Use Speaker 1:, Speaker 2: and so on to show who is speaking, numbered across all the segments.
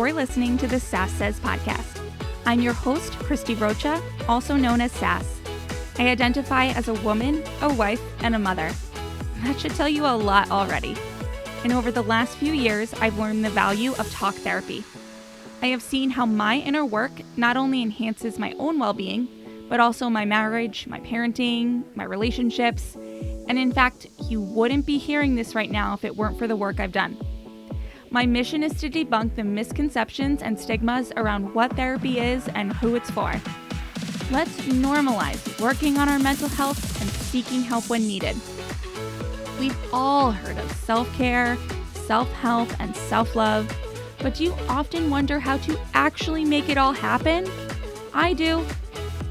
Speaker 1: You're listening to the Sass Says podcast. I'm your host, Christy Rocha, also known as Sass. I identify as a woman, a wife, and a mother. That should tell you a lot already. And over the last few years, I've learned the value of talk therapy. I have seen how my inner work not only enhances my own well-being, but also my marriage, my parenting, my relationships. And in fact, you wouldn't be hearing this right now if it weren't for the work I've done. My mission is to debunk the misconceptions and stigmas around what therapy is and who it's for. Let's normalize working on our mental health and seeking help when needed. We've all heard of self-care, self-help, and self-love, but do you often wonder how to actually make it all happen? I do.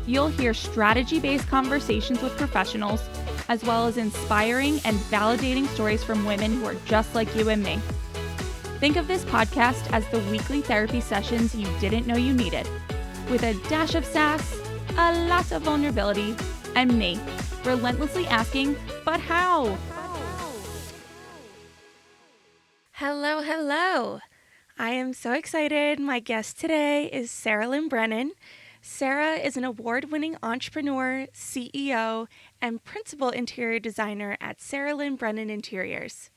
Speaker 1: You'll hear strategy-based conversations with professionals, as well as inspiring and validating stories from women who are just like you and me. Think of this podcast as the weekly therapy sessions you didn't know you needed, with a dash of sass, a lot of vulnerability, and me, relentlessly asking, but how? Hello, hello. I am so excited. My guest today is Sara Lynn Brennan. Sara is an award-winning entrepreneur, CEO, and principal interior designer at Sara Lynn Brennan Interiors.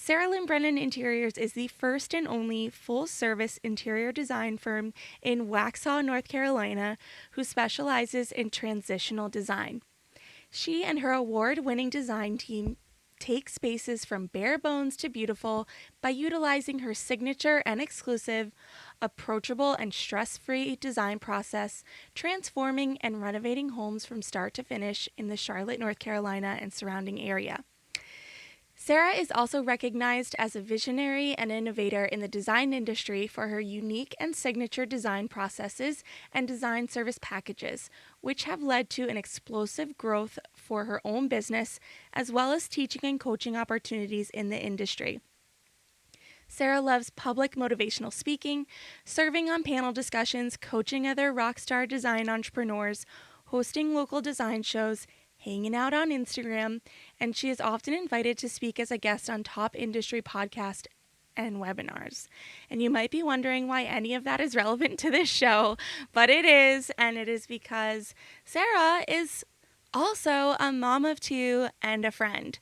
Speaker 1: Sara Lynn Brennan Interiors is the first and only full-service interior design firm in Waxhaw, North Carolina, who specializes in transitional design. She and her award-winning design team take spaces from bare bones to beautiful by utilizing her signature and exclusive, approachable and stress-free design process, transforming and renovating homes from start to finish in the Charlotte, North Carolina and surrounding area. Sara is also recognized as a visionary and innovator in the design industry for her unique and signature design processes and design service packages, which have led to an explosive growth for her own business, as well as teaching and coaching opportunities in the industry. Sara loves public motivational speaking, serving on panel discussions, coaching other rockstar design entrepreneurs, hosting local design shows, hanging out on Instagram, and she is often invited to speak as a guest on top industry podcasts and webinars. And you might be wondering why any of that is relevant to this show, but it is, and it is because Sara is also a mom of two and a friend.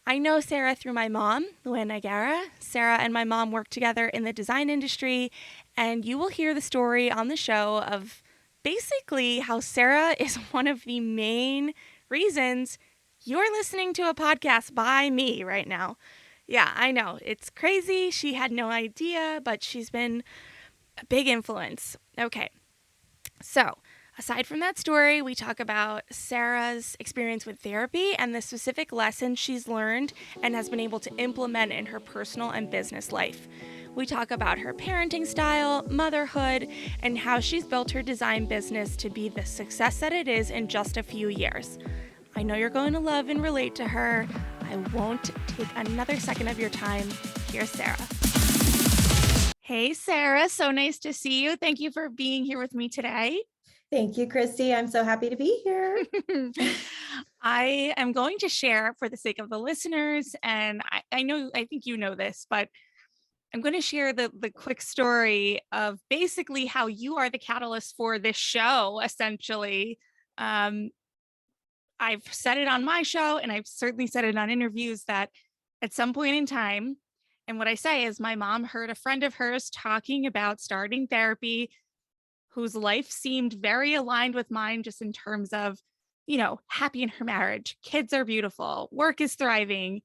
Speaker 1: I know Sara through my mom, Luann Nigara. Sara and my mom work together in the design industry, and you will hear the story on the show of basically how Sara is one of the main reasons you're listening to a podcast by me right now. Yeah, I know. It's crazy. She had no idea, but she's been a big influence. Okay. So, aside from that story, we talk about Sara's experience with therapy and the specific lessons she's learned and has been able to implement in her personal and business life. We talk about her parenting style, motherhood, and how she's built her design business to be the success that it is in just a few years. I know you're going to love and relate to her. I won't take another second of your time. Here's Sara. Hey, Sara. So nice to see you. Thank you for being here with me today.
Speaker 2: Thank you, Christy. I'm so happy to be here.
Speaker 1: I am going to share for the sake of the listeners, and I think you know this, but I'm going to share the quick story of basically how you are the catalyst for this show, essentially. I've said it on my show, and I've certainly said it on interviews, that at some point in time, and what I say is my mom heard a friend of hers talking about starting therapy, whose life seemed very aligned with mine, just in terms of, happy in her marriage, kids are beautiful, work is thriving,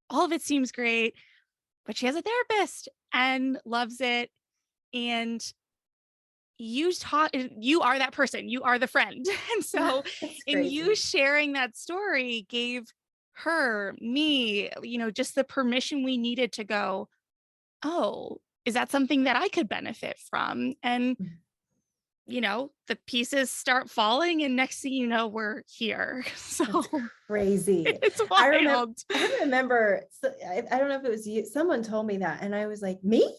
Speaker 1: all of it seems great. But she has a therapist and loves it. And you are that person, you are the friend. And so in you sharing that story gave me, just the permission we needed to go, oh, is that something that I could benefit from? And, the pieces start falling, and next thing you know, we're here. So
Speaker 2: that's crazy.
Speaker 1: It's wild.
Speaker 2: I remember, I don't know if it was you, someone told me that, and I was like, me?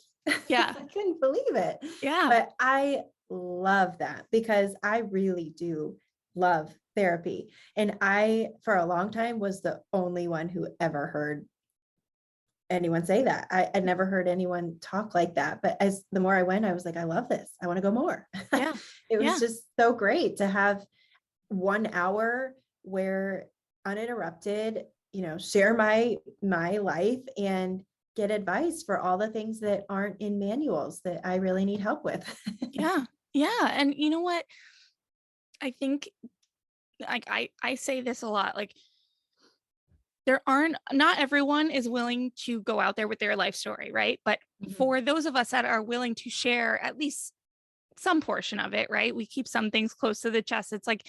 Speaker 1: Yeah.
Speaker 2: I couldn't believe it.
Speaker 1: Yeah.
Speaker 2: But I love that because I really do love therapy. And I, for a long time, was the only one who ever heard anyone say that. I never heard anyone talk like that. But as the more I went, I was like, I love this. I want to go more.
Speaker 1: Yeah.
Speaker 2: It was
Speaker 1: Yeah.
Speaker 2: just so great to have 1 hour where uninterrupted, share my life and get advice for all the things that aren't in manuals that I really need help with.
Speaker 1: Yeah. Yeah. And you know what? I think like I say this a lot, like not everyone is willing to go out there with their life story, right? But
Speaker 2: Mhm.
Speaker 1: for those of us that are willing to share at least some portion of it, right? We keep some things close to the chest. It's like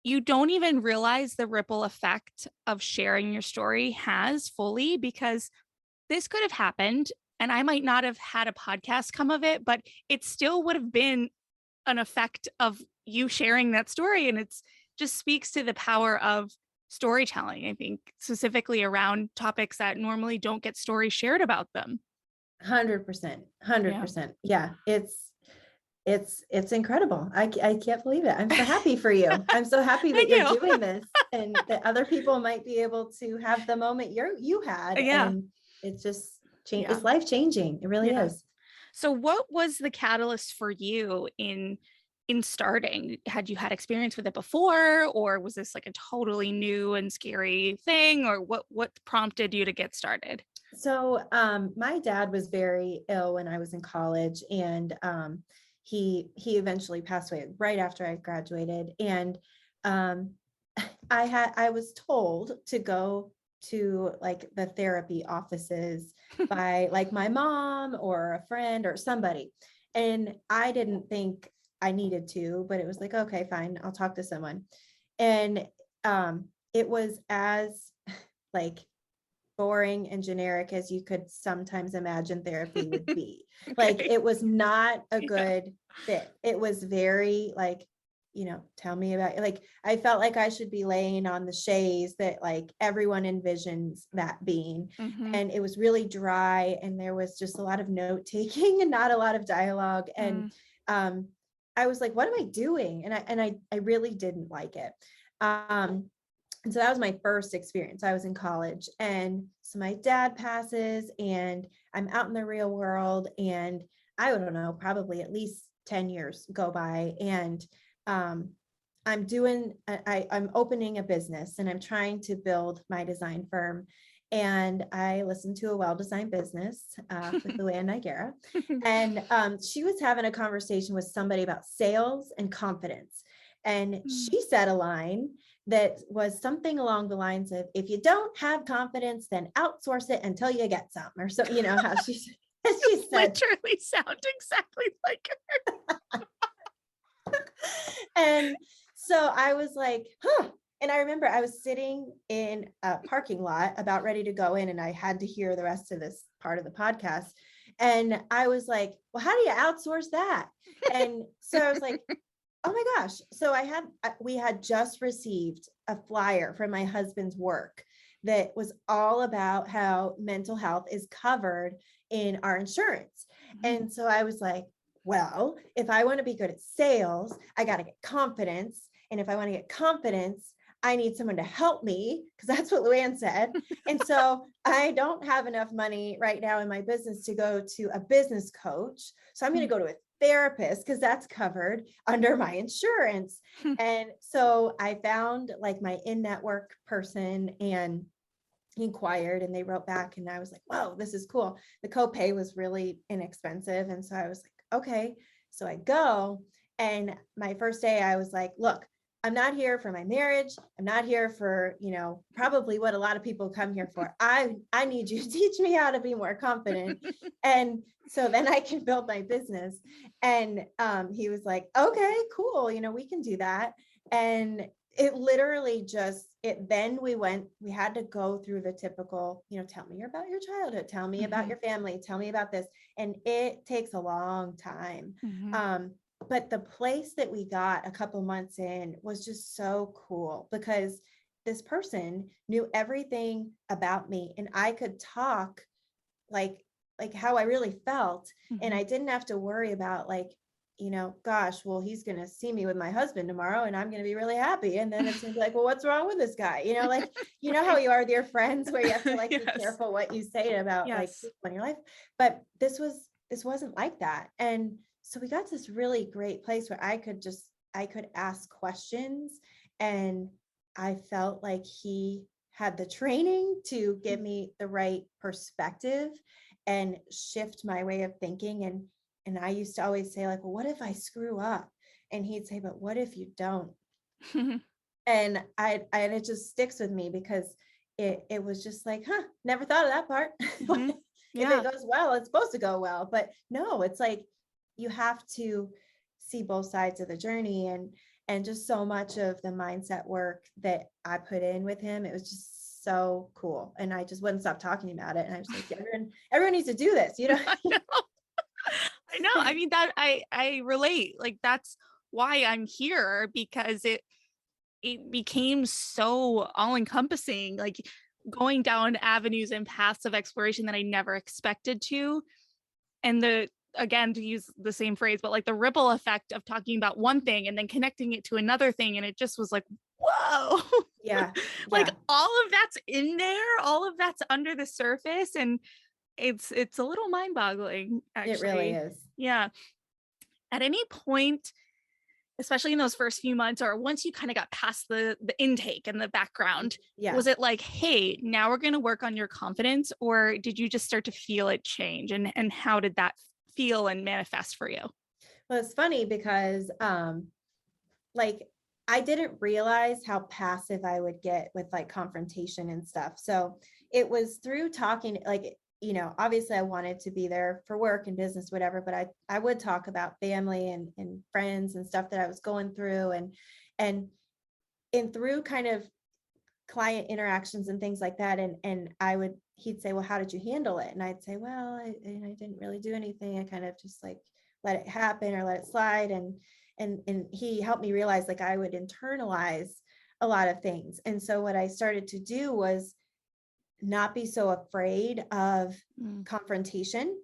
Speaker 1: you don't even realize the ripple effect of sharing your story has fully, because this could have happened and I might not have had a podcast come of it, but it still would have been an effect of you sharing that story. And it's just speaks to the power of storytelling, I think, specifically around topics that normally don't get stories shared about them.
Speaker 2: 100%,
Speaker 1: Yeah.
Speaker 2: 100%. Yeah, it's incredible. I can't believe it. I'm so happy for you. I'm so happy that
Speaker 1: Thank
Speaker 2: you're
Speaker 1: you.
Speaker 2: doing this and that other people might be able to have the moment you had.
Speaker 1: Yeah.
Speaker 2: And it's just change.
Speaker 1: Yeah.
Speaker 2: It's life changing. It really
Speaker 1: Yeah.
Speaker 2: is.
Speaker 1: So what was the catalyst for you in starting? Had you had experience with it before, or was this like a totally new and scary thing, or what prompted you to get started?
Speaker 2: So my dad was very ill when I was in college, and he eventually passed away right after I graduated. And um, I was told to go to like the therapy offices by like my mom or a friend or somebody. And I didn't think I needed to, but it was like, okay, fine, I'll talk to someone. And it was as like boring and generic as you could sometimes imagine therapy would be. Like
Speaker 1: Okay.
Speaker 2: it was not a
Speaker 1: Yeah.
Speaker 2: good fit. It was very like, tell me about, like I felt like I should be laying on the chaise that like everyone envisions that being.
Speaker 1: Mm-hmm.
Speaker 2: And it was really dry and there was just a lot of note taking and not a lot of dialogue. And
Speaker 1: Mm,
Speaker 2: um I was like, what am I doing? And I really didn't like it. Um and so that was my first experience. I was in college. And so my dad passes and I'm out in the real world. And I don't know, probably at least 10 years go by. And um, I'm opening a business and I'm trying to build my design firm. And I listened to a well-designed business with Luann Nigera. And she was having a conversation with somebody about sales and confidence. And
Speaker 1: mm.
Speaker 2: she said a line that was something along the lines of, if you don't have confidence, then outsource it until you get some, or so, how she
Speaker 1: You
Speaker 2: she said.
Speaker 1: literally sound exactly like
Speaker 2: And so I was like, huh. And I remember I was sitting in a parking lot about ready to go in, and I had to hear the rest of this part of the podcast. And I was like, well, how do you outsource that? And so I was like, oh my gosh. So we had just received a flyer from my husband's work that was all about how mental health is covered in our insurance.
Speaker 1: her.
Speaker 2: And so I was like, well, if I want to be good at sales, I got to get confidence. And if I want to get confidence, I need someone to help me, because that's what Luann said. And so I don't have enough money right now in my business to go to a business coach. So I'm going to go to a therapist because that's covered under my insurance. And so I found like my in-network person and inquired, and they wrote back, and I was like, whoa, this is cool. The copay was really inexpensive. And so I was like, okay. So I go, and my first day I was like, look, I'm not here for my marriage. I'm not here for, probably what a lot of people come here for. I need you to teach me how to be more confident. And so then I can build my business. And he was like, okay, cool. We can do that. And it literally then we had to go through the typical, tell me about your childhood, tell me about
Speaker 1: Mhm,
Speaker 2: your family, tell me about this. And it takes a long time.
Speaker 1: mhm,
Speaker 2: But the place that we got a couple months in was just so cool, because this person knew everything about me and I could talk like how I really felt. And
Speaker 1: mhm,
Speaker 2: I didn't have to worry about like gosh, well, he's going to see me with my husband tomorrow and I'm going to be really happy. And then it's going to be like, well, what's wrong with this guy? Like, how
Speaker 1: Right.
Speaker 2: you are with your friends where you have to like be
Speaker 1: Yes.
Speaker 2: careful what you say about like
Speaker 1: Yes.
Speaker 2: people in your life. But this wasn't like that. And so we got to this really great place where I could ask questions, and I felt like he had the training to give me the right perspective and shift my way of thinking. And I used to always say like, well, what if I screw up? And he'd say, but what if you don't? And and it just sticks with me because it was just like, never thought of that part.
Speaker 1: Hmm.
Speaker 2: If
Speaker 1: Yeah.
Speaker 2: it goes well, it's supposed to go well. But no, it's like you have to see both sides of the journey, and just so much of the mindset work that I put in with him, it was just so cool. And I just wouldn't stop talking about it. And I was like, everyone needs to do this,
Speaker 1: I know. I know. I mean, that I relate. Like, that's why I'm here, because it became so all encompassing, like going down avenues and paths of exploration that I never expected to. And again, to use the same phrase, but like the ripple effect of talking about one thing and then connecting it to another thing. And it just was like, whoa,
Speaker 2: Yeah.
Speaker 1: like
Speaker 2: Yeah.
Speaker 1: all of that's in there, all of that's under the surface. And it's a little mind boggling,
Speaker 2: It really
Speaker 1: actually.
Speaker 2: is.
Speaker 1: Yeah. At any point, especially in those first few months, or once you kind of got past the intake and the background,
Speaker 2: Yeah.
Speaker 1: was it like, hey, now we're going to work on your confidence? Or did you just start to feel it change? And how did that feel and manifest for you?
Speaker 2: Well, it's funny because like I didn't realize how passive I would get with like confrontation and stuff. So it was through talking, like, obviously I wanted to be there for work and business, whatever, but I would talk about family and friends and stuff that I was going through, and and through kind of client interactions and things like that. And he'd say, well, how did you handle it? And I'd say, well, I didn't really do anything. I kind of just like let it happen or let it slide. And he helped me realize like I would internalize a lot of things. And so what I started to do was not be so afraid of
Speaker 1: Mm.
Speaker 2: confrontation.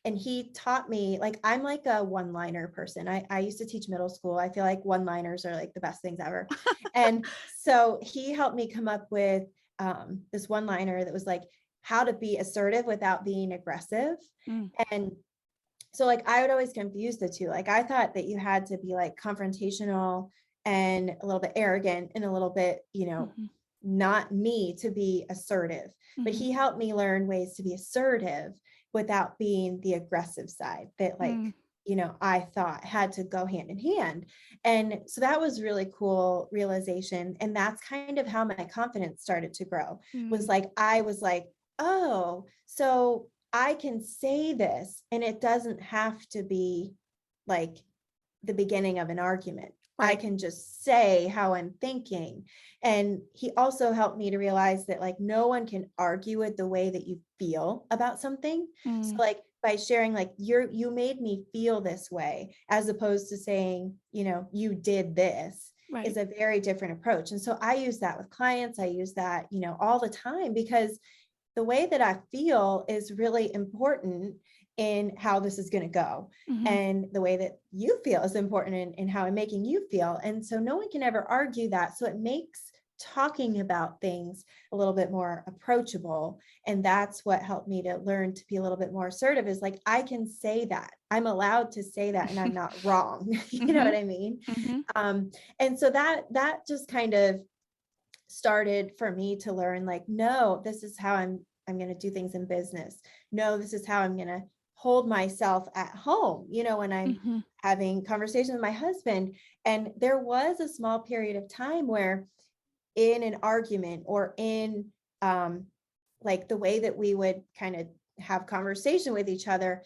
Speaker 2: And he taught me, like, I'm like a one-liner person. I used to teach middle school. I feel like one-liners are like the best things ever. And so he helped me come up with this one-liner that was like how to be assertive without being aggressive.
Speaker 1: Mm.
Speaker 2: And so like I would always confuse the two. Like I thought that you had to be like confrontational and a little bit arrogant and a little bit,
Speaker 1: Mhm.
Speaker 2: not me to be assertive. But
Speaker 1: Mhm.
Speaker 2: he helped me learn ways to be assertive without being the aggressive side that like,
Speaker 1: Mm.
Speaker 2: I thought had to go hand in hand. And so that was really cool realization. And that's kind of how my confidence started to grow, was
Speaker 1: Mm.
Speaker 2: like, I was like, oh, so I can say this and it doesn't have to be like the beginning of an argument. I
Speaker 1: Right.
Speaker 2: can just say how I'm thinking. And he also helped me to realize that like no one can argue with the way that you feel about something. So
Speaker 1: Mm.
Speaker 2: like by sharing like you made me feel this way, as opposed to saying, you did this,
Speaker 1: Right.
Speaker 2: is a very different approach. And so I use that with clients. I use that, all the time, because the way that I feel is really important in how this is going to go.
Speaker 1: Mhm.
Speaker 2: And the way that you feel is important in how I'm making you feel. And so no one can ever argue that. So it makes talking about things a little bit more approachable. And that's what helped me to learn to be a little bit more assertive, is like, I can say that. I'm allowed to say that and I'm not wrong. You know what
Speaker 1: Mhm.
Speaker 2: I mean?
Speaker 1: Mhm.
Speaker 2: And so that just kind of started for me to learn like, no, this is how I'm going to do things in business. No, this is how I'm going to hold myself at home, when I'm
Speaker 1: Mhm.
Speaker 2: having conversations with my husband. And there was a small period of time where in an argument or in like the way that we would kind of have conversation with each other,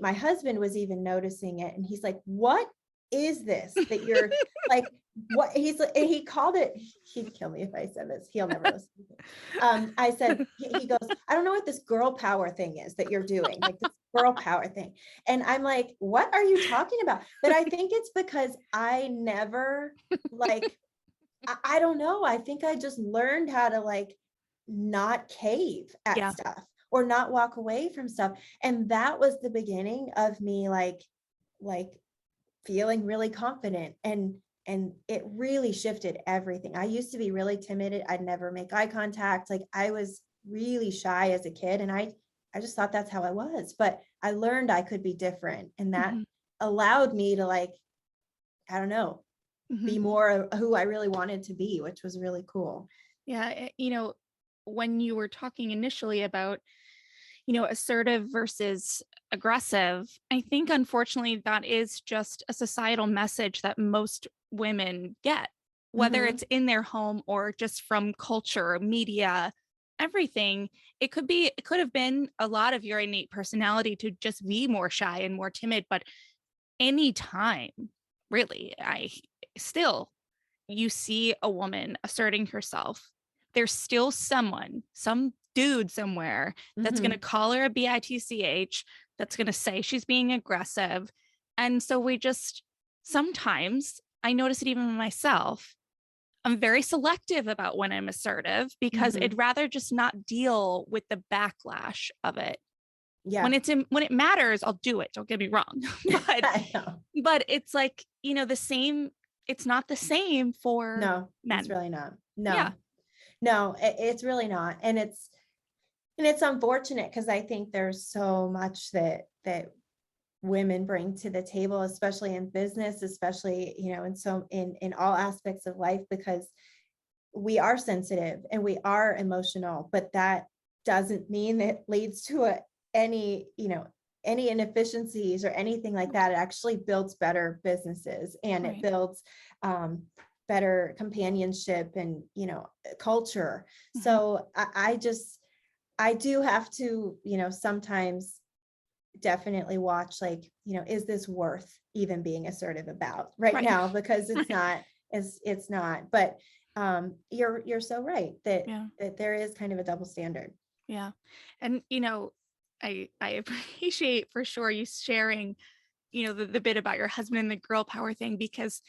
Speaker 2: my husband was even noticing it. And he's like, what is this that you're like, what he's like, and he called it, he'd kill me if I said this, he'll never listen to it. I said, he goes, I don't know what this girl power thing is that you're doing, like this girl power thing. And I'm like, what are you talking about? But I think it's because I never like, I don't know. I think I just learned how to like not cave at
Speaker 1: Yeah.
Speaker 2: stuff or not walk away from stuff. And that was the beginning of me like feeling really confident, and it really shifted everything. I used to be really timid. I'd never make eye contact. Like I was really shy as a kid, and I just thought that's how I was. But I learned I could be different, and that
Speaker 1: Mhm.
Speaker 2: allowed me to, like, I don't know, be
Speaker 1: Mhm.
Speaker 2: more who I really wanted to be, which was really cool.
Speaker 1: Yeah, when you were talking initially about, assertive versus aggressive, I think unfortunately that is just a societal message that most women get, whether
Speaker 2: Hmm.
Speaker 1: it's in their home or just from culture, media, everything. It could have been a lot of your innate personality to just be more shy and more timid, but anytime, really, I still you see a woman asserting herself, there's still someone, some dude somewhere that's going to
Speaker 2: Hmm.
Speaker 1: call her a bitch, that's going to say she's being aggressive. And so we just sometimes I notice it even in myself. I'm very selective about when I'm assertive because
Speaker 2: Hmm.
Speaker 1: I'd rather just not deal with the backlash of it.
Speaker 2: Yeah.
Speaker 1: When it matters, I'll do it. Don't get me wrong. but
Speaker 2: I know.
Speaker 1: but it's like, the same, it's not the same for
Speaker 2: No, it's
Speaker 1: men.
Speaker 2: really not.
Speaker 1: Yeah.
Speaker 2: No, no, it's really not. And it's unfortunate, because I think there's so much that women bring to the table, especially in business, especially, in all aspects of life, because we are sensitive and we are emotional, but that doesn't mean that leads to any inefficiencies or anything like that. It actually builds better businesses, and it
Speaker 1: Right.
Speaker 2: builds um, better companionship and, culture.
Speaker 1: Mhm.
Speaker 2: So I do have to, sometimes definitely watch, like, is this worth even being assertive about right
Speaker 1: Right.
Speaker 2: now? Because it's
Speaker 1: Right.
Speaker 2: not, it's not. But you're so right that
Speaker 1: Yeah.
Speaker 2: there is kind of a double standard.
Speaker 1: Yeah. And I appreciate for sure you sharing, the bit about your husband and the girl power thing, because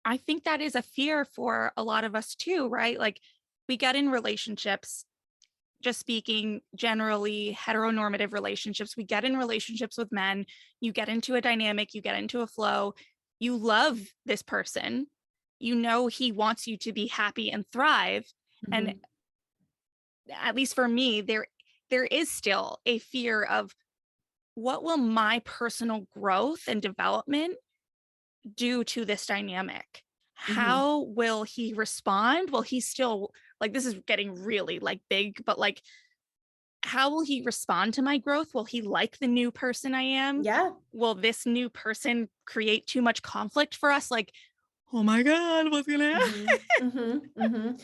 Speaker 1: I think that is a fear for a lot of us too, right? Like we get in relationships, just speaking generally heteronormative relationships, we get in relationships with men, you get into a dynamic, you get into a flow, you love this person, he wants you to be happy and thrive. And
Speaker 2: Mhm.
Speaker 1: at least for me, there is still a fear of what will my personal growth and development do to this dynamic?
Speaker 2: Mhm.
Speaker 1: How will he respond? Will he still, like, this is getting really like big, but like, how will he respond to my growth? Will he like the new person I am?
Speaker 2: Yeah.
Speaker 1: Will this new person create too much conflict for us? Like, oh my God, what's gonna happen?
Speaker 2: Mhm, mhm, mhm.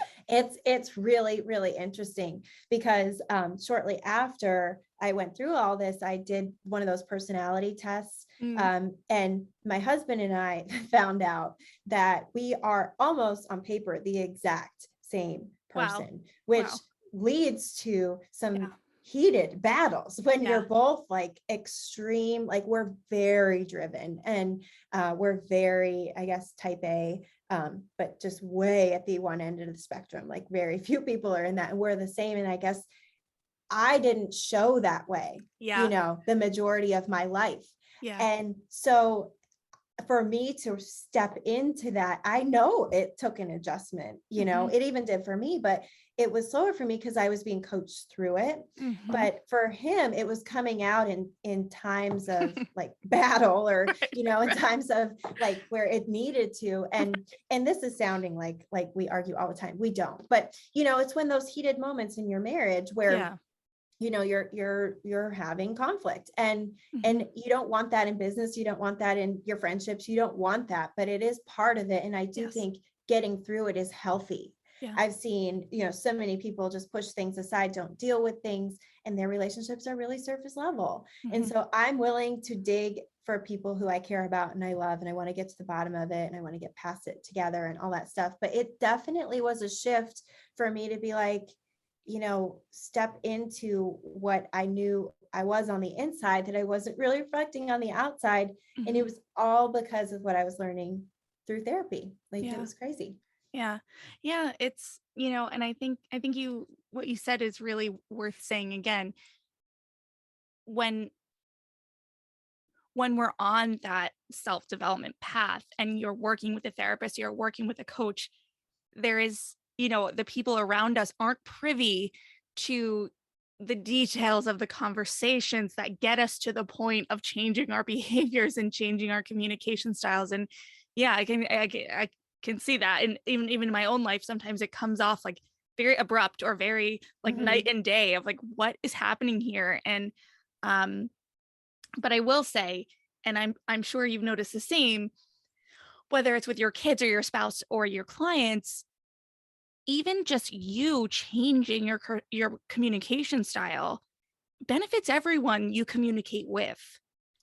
Speaker 2: It's really, really interesting, because shortly after I went through all this, I did one of those personality tests.
Speaker 1: Mm,
Speaker 2: And my husband and I found out that we are almost on paper the exact same
Speaker 1: wow.
Speaker 2: person, which
Speaker 1: Wow.
Speaker 2: leads to some
Speaker 1: Yeah.
Speaker 2: heated battles when you're
Speaker 1: Yeah.
Speaker 2: both like extreme. Like, we're very driven, and we're very, I guess, type A, but just way at the one end of the spectrum. Like, very few people are in that, and we're the same. And I guess I didn't show that way,
Speaker 1: Yeah.
Speaker 2: the majority of my life.
Speaker 1: Yeah.
Speaker 2: And so for me to step into that, I know it took an adjustment,
Speaker 1: Hmm.
Speaker 2: it even did for me, but it was slower for me because I was being coached through it.
Speaker 1: Hmm.
Speaker 2: But for him, it was coming out in times of like battle, or,
Speaker 1: Right.
Speaker 2: in
Speaker 1: Right.
Speaker 2: times of like where it needed to. And this is sounding like we argue all the time. We don't. But it's when those heated moments in your marriage where
Speaker 1: Yeah.
Speaker 2: you're having conflict, and
Speaker 1: Hmm.
Speaker 2: you don't want that in business, you don't want that in your friendships, you don't want that, but it is part of it. And I do
Speaker 1: Yes.
Speaker 2: think getting through it is healthy.
Speaker 1: Yeah.
Speaker 2: I've seen, so many people just push things aside, don't deal with things, and their relationships are really surface level. And
Speaker 1: Hmm.
Speaker 2: so I'm willing to dig for people who I care about and I love, and I want to get to the bottom of it, and I want to get past it together and all that stuff. But it definitely was a shift for me to be like, step into what I knew I was on the inside that I wasn't really reflecting on the outside. And it
Speaker 1: Hmm.
Speaker 2: was all because of what I was learning through therapy. Like, it
Speaker 1: Yeah.
Speaker 2: was crazy.
Speaker 1: Yeah. Yeah. It's, and I think what you said is really worth saying again. When when we're on that self-development path and you're working with a therapist, you're working with a coach, there is, the people around us aren't privy to the details of the conversations that get us to the point of changing our behaviors and changing our communication styles. And yeah, I can see that. And even in my own life, sometimes it comes off like very abrupt or very like night
Speaker 2: Mhm.
Speaker 1: and day of like what is happening here. And um, but I will say, and I'm sure you've noticed the same, whether it's with your kids or your spouse or your clients, even just you changing your communication style benefits everyone you communicate with.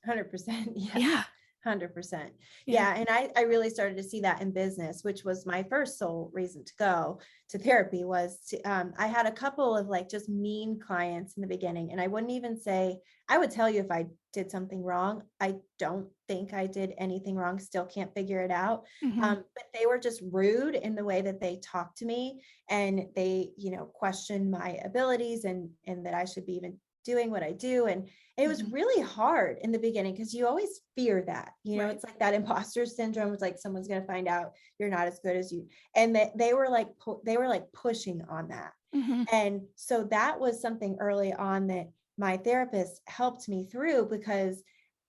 Speaker 2: 100%.
Speaker 1: Yeah.
Speaker 2: Yes. 100%.
Speaker 1: Yeah.
Speaker 2: Yeah. And I really started to see that in business, which was my first sole reason to go to therapy was I had a couple of like just mean clients in the beginning. And I wouldn't even say, I would tell you if I did something wrong. I don't think I did anything wrong. Still can't figure it out.
Speaker 1: Mhm.
Speaker 2: But they were just rude in the way that they talked to me, and they, questioned my abilities and that I should be even doing what I do. And it was
Speaker 1: Mhm.
Speaker 2: really hard in the beginning because you always fear that,
Speaker 1: Right.
Speaker 2: it's like that imposter syndrome. It's like someone's going to find out you're not as good as you. And that they were like, pushing on that.
Speaker 1: Mhm.
Speaker 2: And so that was something early on that my therapist helped me through, because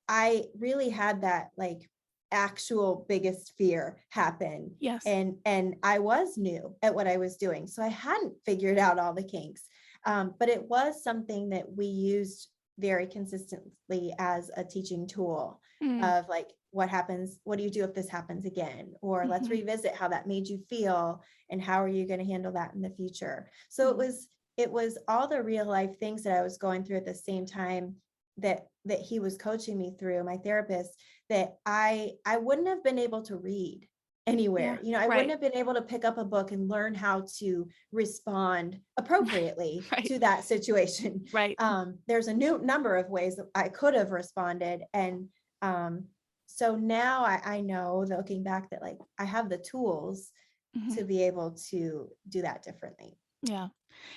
Speaker 2: I really had that like actual biggest fear happen.
Speaker 1: Yes.
Speaker 2: And I was new at what I was doing. So I hadn't figured out all the kinks. But it was something that we used very consistently as a teaching tool
Speaker 1: Mm.
Speaker 2: of like, what happens? What do you do if this happens again? Or let's
Speaker 1: Mhm.
Speaker 2: revisit how that made you feel and how are you going to handle that in the future? So it
Speaker 1: Mhm.
Speaker 2: was it was all the real life things that I was going through at the same time that he was coaching me through, my therapist, that I wouldn't have been able to read
Speaker 1: Yeah.
Speaker 2: anywhere. I wouldn't
Speaker 1: Right.
Speaker 2: have been able to pick up a book and learn how to respond appropriately
Speaker 1: Right.
Speaker 2: to that situation.
Speaker 1: Right.
Speaker 2: There's a new number of ways that I could have responded. And so now I know, looking back, that like I have the tools
Speaker 1: Mhm.
Speaker 2: to be able to do that differently.
Speaker 1: Yeah.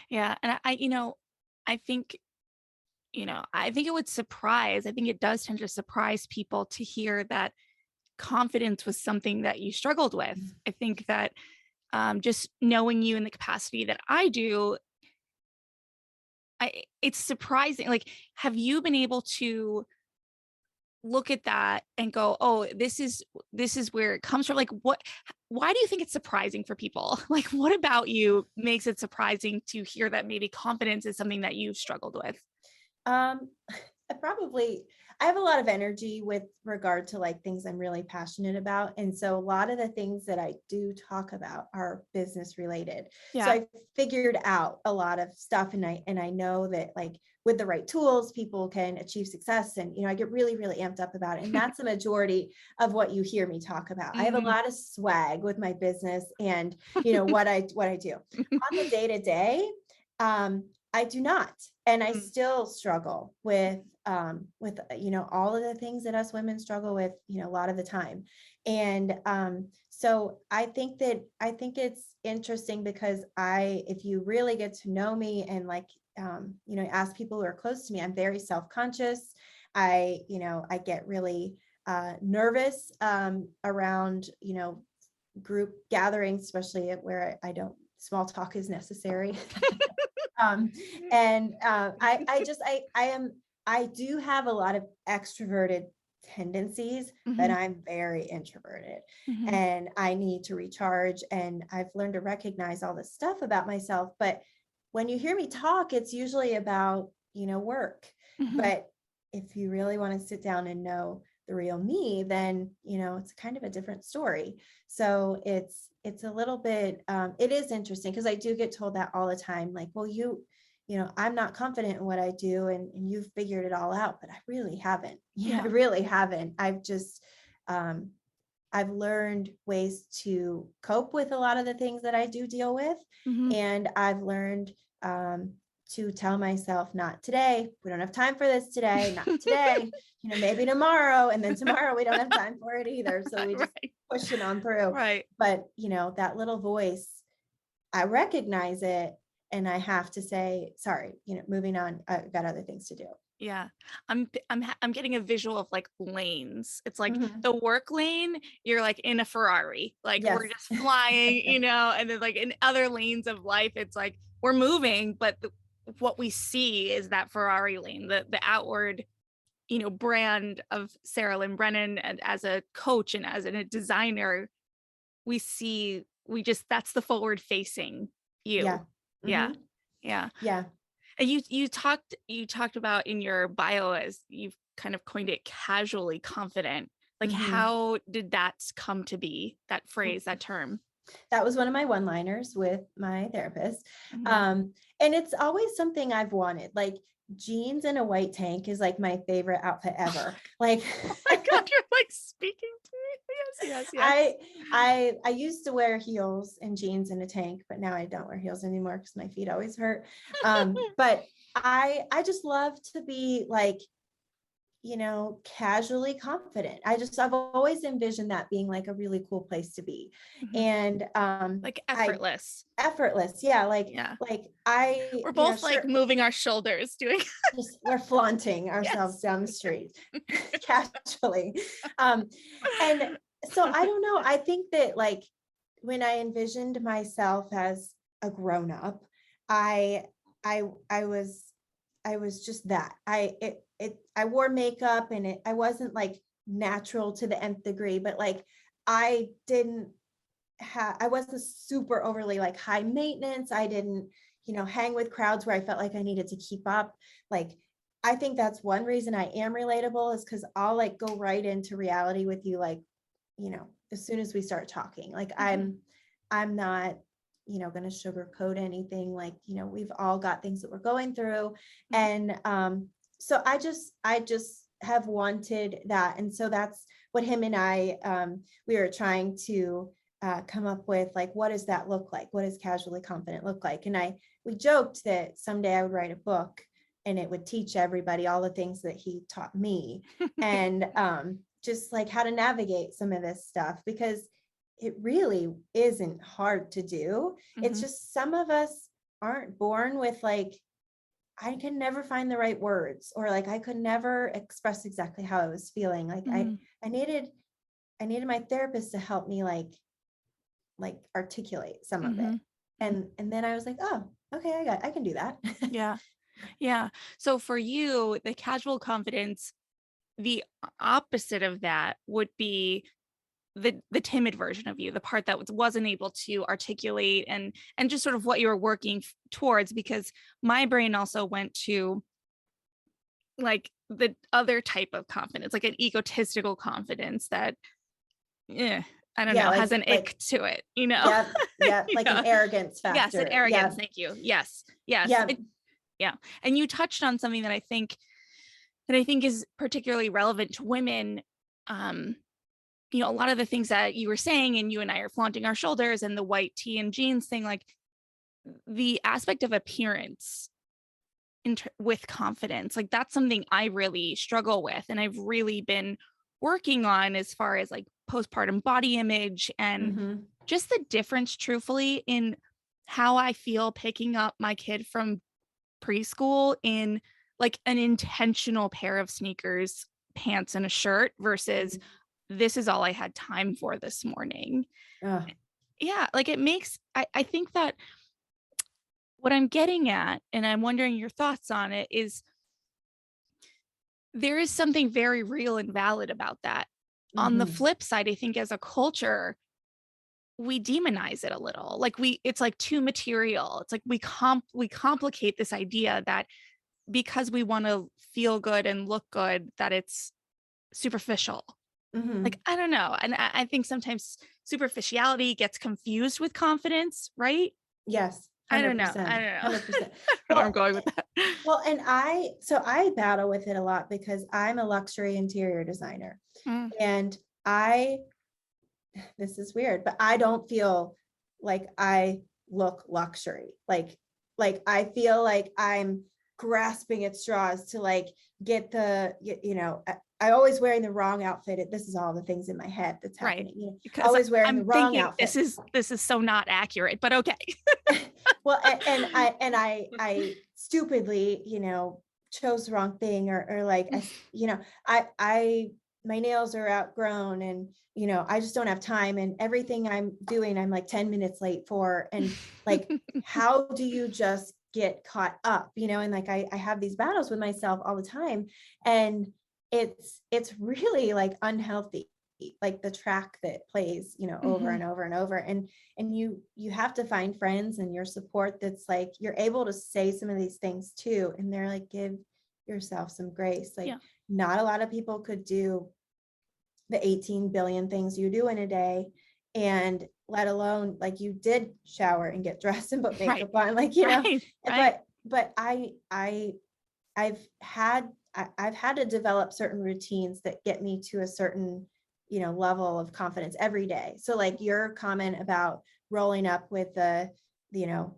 Speaker 1: Yeah. And I think, I think I think it does tend to surprise people to hear that confidence was something that you struggled with. I think that just knowing you in the capacity that I do, it's surprising. Like, have you been able to look at that and go, "Oh, this is where it comes from." Like, why do you think it's surprising for people? Like, what about you makes it surprising to hear that maybe confidence is something that you've struggled with?
Speaker 2: Um, I have a lot of energy with regard to like things I'm really passionate about. And so a lot of the things that I do talk about are business related. So
Speaker 1: Yeah.
Speaker 2: I figured out a lot of stuff, and I know that like with the right tools, people can achieve success. And I get really, really amped up about it. And that's the majority of what you hear me talk about. I have a
Speaker 1: Mhm.
Speaker 2: lot of swag with my business and what I do. On the day to day, I do not. And I
Speaker 1: Mm.
Speaker 2: still struggle with all of the things that us women struggle with, a lot of the time. And so I think it's interesting because if you really get to know me and like ask people who are close to me, I'm very self-conscious. I get really nervous around group gatherings, especially where I don't small talk is necessary. um, and I do have a lot of extroverted tendencies, but
Speaker 1: Mhm.
Speaker 2: I'm very introverted,
Speaker 1: Mhm.
Speaker 2: and I need to recharge. And I've learned to recognize all this stuff about myself. But when you hear me talk, it's usually about work.
Speaker 1: Mhm.
Speaker 2: But if you really want to sit down and know the real me, then it's kind of a different story. So it's a little bit it is interesting because I do get told that all the time, like, well, I'm not confident in what I do, and you've figured it all out, but I really haven't. I
Speaker 1: Yeah.
Speaker 2: really haven't. Um, I've learned ways to cope with a lot of the things that I do deal with.
Speaker 1: Mhm.
Speaker 2: And I've learned to tell myself, not today. We don't have time for this today. Not today. Maybe tomorrow. And then tomorrow we don't have time for it either. So we just
Speaker 1: Right.
Speaker 2: push it on through.
Speaker 1: Right.
Speaker 2: But, that little voice, I recognize it, and I have to say, sorry, moving on. I've got other things to do.
Speaker 1: Yeah. I'm getting a visual of like lanes. It's like
Speaker 2: Mhm.
Speaker 1: the work lane, you're like in a Ferrari, like we're
Speaker 2: Yes.
Speaker 1: just flying, and then like in other lanes of life, it's like we're moving, but what we see is that Ferrari lane, the outward, brand of Sara Lynn Brennan, and as a coach and as a designer, that's the forward facing
Speaker 2: Yeah.
Speaker 1: you. Yeah.
Speaker 2: Mhm.
Speaker 1: Yeah.
Speaker 2: Yeah.
Speaker 1: And you talked about in your bio, as you've kind of coined it, casually confident. Like,
Speaker 2: Mhm.
Speaker 1: how did that come to be, that phrase, that term?
Speaker 2: That was one of my one-liners with my therapist.
Speaker 1: Mhm.
Speaker 2: Um, and it's always something I've wanted. Like jeans and a white tank is like my favorite outfit ever. Like
Speaker 1: Oh my God, you're like speaking to me. Yes, yes, yes.
Speaker 2: I I used to wear heels and jeans and a tank, but now I don't wear heels anymore because my feet always hurt. But I just love to be like, casually confident. I've always envisioned that being like a really cool place to be.
Speaker 1: Mhm.
Speaker 2: And
Speaker 1: Like
Speaker 2: I
Speaker 1: effortless.
Speaker 2: effortless. Yeah,
Speaker 1: Yeah.
Speaker 2: like I,
Speaker 1: We're both like
Speaker 2: sure,
Speaker 1: moving our shoulders, doing
Speaker 2: just we're flaunting ourselves
Speaker 1: yes.
Speaker 2: down the street casually. Um, and so I don't know. I think that like when I envisioned myself as a grown up, I I was just that. I wore makeup and I wasn't like natural to the nth degree, but like I didn't I wasn't super overly like high maintenance. I didn't, hang with crowds where I felt like I needed to keep up. Like I think that's one reason I am relatable is because I'll like go right into reality with you, like, as soon as we start talking. Like
Speaker 1: Mhm.
Speaker 2: I'm not, going to sugarcoat anything. Like, we've all got things that we're going through.
Speaker 1: Mhm.
Speaker 2: And so I just have wanted that. And so that's what him and I we were trying to come up with, like, what does that look like? What does casually confident look like? And we joked that someday I would write a book and it would teach everybody all the things that he taught me, and just like how to navigate some of this stuff, because it really isn't hard to do. It's
Speaker 1: Mhm.
Speaker 2: just some of us aren't born with like, I can never find the right words, or like I could never express exactly how I was feeling. Like
Speaker 1: Mhm.
Speaker 2: I needed I needed my therapist to help me like articulate some of it.
Speaker 1: Mhm. Mhm.
Speaker 2: And then I was like, oh, okay, I can do that.
Speaker 1: Yeah. Yeah. So for you, the casual confidence, the opposite of that would be the timid version of you, the part that wasn't able to articulate and just sort of what you were working towards. Because my brain also went to like the other type of confidence, like an egotistical confidence that, eh, I don't
Speaker 2: Yeah,
Speaker 1: know, has
Speaker 2: like
Speaker 1: an ick to it,
Speaker 2: yep, yep, like an
Speaker 1: Yeah.
Speaker 2: arrogance
Speaker 1: Yes, an
Speaker 2: factor.
Speaker 1: arrogance.
Speaker 2: Yep,
Speaker 1: Thank you. Yes. Yes.
Speaker 2: yep.
Speaker 1: Yeah. And you touched on something that I think is particularly relevant to women. Um, a lot of the things that you were saying, and you and I are flaunting our shoulders, and the white tee and jeans thing, like the aspect of appearance with confidence, like that's something I really struggle with. And I've really been working on, as far as like postpartum body image, and
Speaker 2: Hmm.
Speaker 1: just the difference, truthfully, in how I feel picking up my kid from preschool in like an intentional pair of sneakers, pants, and a shirt versus this is all I had time for this morning.
Speaker 2: Oh,
Speaker 1: Yeah, like I think that what I'm getting at, and I'm wondering your thoughts on it, is there is something very real and valid about that. On the
Speaker 2: hmm.
Speaker 1: flip side, I think as a culture, we demonize it a little. Like it's like too material. It's like we complicate this idea that because we want to feel good and look good, that it's superficial. Like,
Speaker 2: Hmm.
Speaker 1: I don't know. And I think sometimes superficiality gets confused with confidence, right?
Speaker 2: Yes,
Speaker 1: I don't know. I
Speaker 2: 100%,
Speaker 1: don't know.
Speaker 2: 100%.
Speaker 1: Where I'm
Speaker 2: Well,
Speaker 1: going with that.
Speaker 2: and I battle with it a lot because I'm a luxury interior designer,
Speaker 1: Mm,
Speaker 2: and I this is weird, but I don't feel like I look luxury. Like I feel like I'm grasping at straws to like get I always wearing the wrong outfit. This is all the things in my head that's
Speaker 1: right.
Speaker 2: happening.
Speaker 1: Because
Speaker 2: Always wearing the
Speaker 1: I'm
Speaker 2: wrong
Speaker 1: thinking
Speaker 2: outfit.
Speaker 1: this is so not accurate, but okay.
Speaker 2: Well, and I stupidly, chose the wrong thing, or like, I my nails are outgrown, and, I just don't have time, and everything I'm doing, I'm like 10 minutes late for. And like, how do you just get caught up, and like, I have these battles with myself all the time. And it's really like unhealthy, like the track that plays, over
Speaker 1: Mhm.
Speaker 2: and over and over. And you have to find friends and your support that's like, you're able to say some of these things too, and they're like, give yourself some grace. Like,
Speaker 1: Yeah.
Speaker 2: not a lot of people could do the 18 billion things you do in a day, and let alone, like, you did shower and get dressed and put
Speaker 1: Right.
Speaker 2: makeup on, like,
Speaker 1: Right. Right.
Speaker 2: but I've had I've had to develop certain routines that get me to a certain, level of confidence every day. So like your comment about rolling up with you know,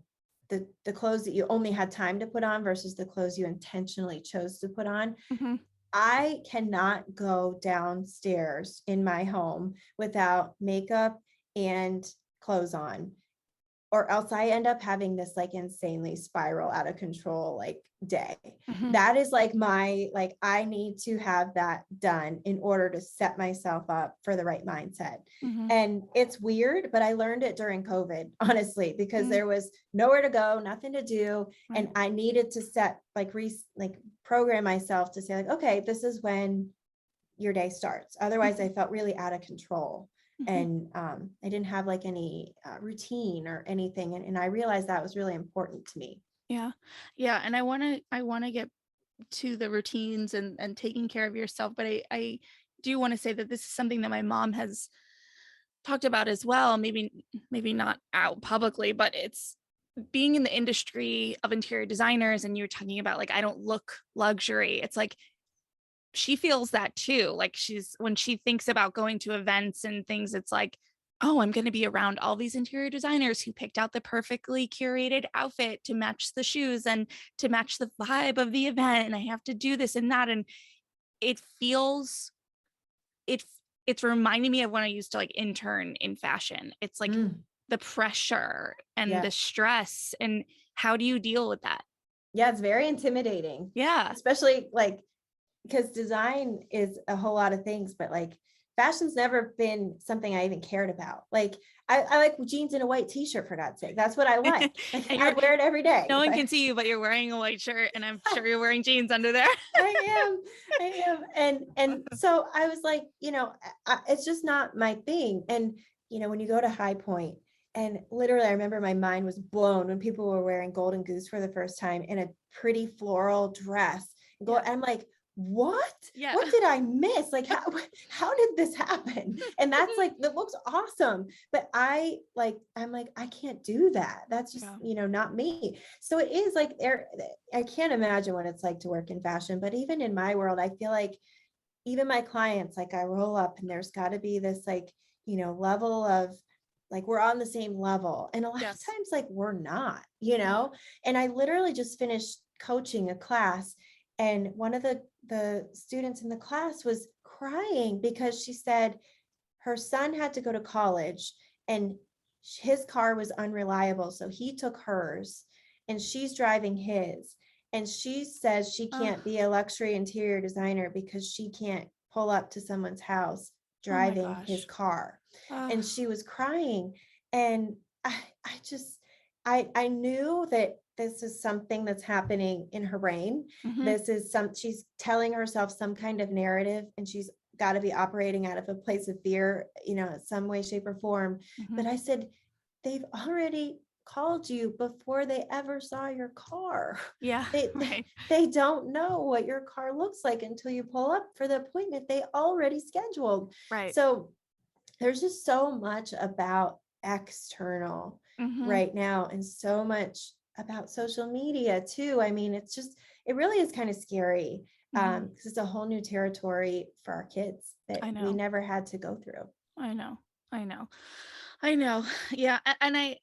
Speaker 2: the clothes that you only had time to put on versus the clothes you intentionally chose to put on.
Speaker 1: Mhm.
Speaker 2: I cannot go downstairs in my home without makeup and clothes on, or else I end up having this like insanely spiral out of control like day.
Speaker 1: Mhm.
Speaker 2: That is like like, I need to have that done in order to set myself up for the right mindset.
Speaker 1: Mhm.
Speaker 2: And it's weird, but I learned it during COVID, honestly, because
Speaker 1: Mm.
Speaker 2: there was nowhere to go, nothing to do. And
Speaker 1: Right.
Speaker 2: I needed to set like program myself to say like, okay, this is when your day starts. Otherwise,
Speaker 1: Mhm.
Speaker 2: I felt really out of control.
Speaker 1: Mhm.
Speaker 2: And I didn't have like any routine or anything. And I realized that was really important to me.
Speaker 1: Yeah. Yeah, and I want to get to the routines and taking care of yourself, but I do want to say that this is something that my mom has talked about as well, maybe not out publicly, but it's being in the industry of interior designers, and you're talking about like I don't look luxury. It's like she feels that too. Like she's when she thinks about going to events and things, it's like, oh, I'm going to be around all these interior designers who picked out the perfectly curated outfit to match the shoes and to match the vibe of the event. And I have to do this and that. And it feels, it, it's reminding me of when I used to like intern in fashion. It's like
Speaker 2: Mm,
Speaker 1: the pressure and the
Speaker 2: yeah.
Speaker 1: stress. And how do you deal with that?
Speaker 2: Yeah, it's very intimidating,
Speaker 1: Yeah.
Speaker 2: especially like, because design is a whole lot of things, but like, fashion's never been something I even cared about. Like, I like jeans and a white t-shirt, for God's sake. That's what I like. Like,
Speaker 1: And you're,
Speaker 2: I'd wear it every day
Speaker 1: no
Speaker 2: if
Speaker 1: one
Speaker 2: I
Speaker 1: can see you, but you're wearing a white shirt, and I'm sure you're wearing jeans under there.
Speaker 2: I am. I am. And so I was like, it's just not my thing. And when you go to High Point, and literally I remember my mind was blown when people were wearing golden goose for the first time in a pretty floral dress. And
Speaker 1: Yeah.
Speaker 2: I'm like, what?
Speaker 1: Yeah.
Speaker 2: What did I miss? Like, how did this happen? And that's like, that looks awesome. But I'm like, I can't do that. That's just,
Speaker 1: Yeah.
Speaker 2: not me. So it is like there, I can't imagine what it's like to work in fashion, but even in my world, I feel like even my clients, like, I roll up and there's got to be this like, level of like, we're on the same level. And a lot of
Speaker 1: Yes.
Speaker 2: times, like, we're not,
Speaker 1: Yeah.
Speaker 2: and I literally just finished coaching a class, and one of the students in the class was crying because she said her son had to go to college, and his car was unreliable. So he took hers, and she's driving his. And she says she
Speaker 1: Oh,
Speaker 2: can't be a luxury interior designer because she can't pull up to someone's house
Speaker 1: oh my
Speaker 2: driving his
Speaker 1: gosh.
Speaker 2: car.
Speaker 1: Oh.
Speaker 2: And she was crying. And I just, I knew that this is something that's happening in her brain.
Speaker 1: Mhm.
Speaker 2: This is she's telling herself some kind of narrative, and she's got to be operating out of a place of fear, some way, shape, or form. But
Speaker 1: Mhm.
Speaker 2: I said, they've already called you before they ever saw your car.
Speaker 1: Yeah.
Speaker 2: They, they,
Speaker 1: Right.
Speaker 2: they don't know what your car looks like until you pull up for the appointment they already scheduled.
Speaker 1: Right.
Speaker 2: So there's just so much about external
Speaker 1: Mhm.
Speaker 2: right now, and so much about social media too. I mean, it really is kind of scary,
Speaker 1: Mhm.
Speaker 2: because it's a whole new territory for our kids that
Speaker 1: I
Speaker 2: we
Speaker 1: know.
Speaker 2: never had to go through.
Speaker 1: I know. I know. I know. Yeah. And I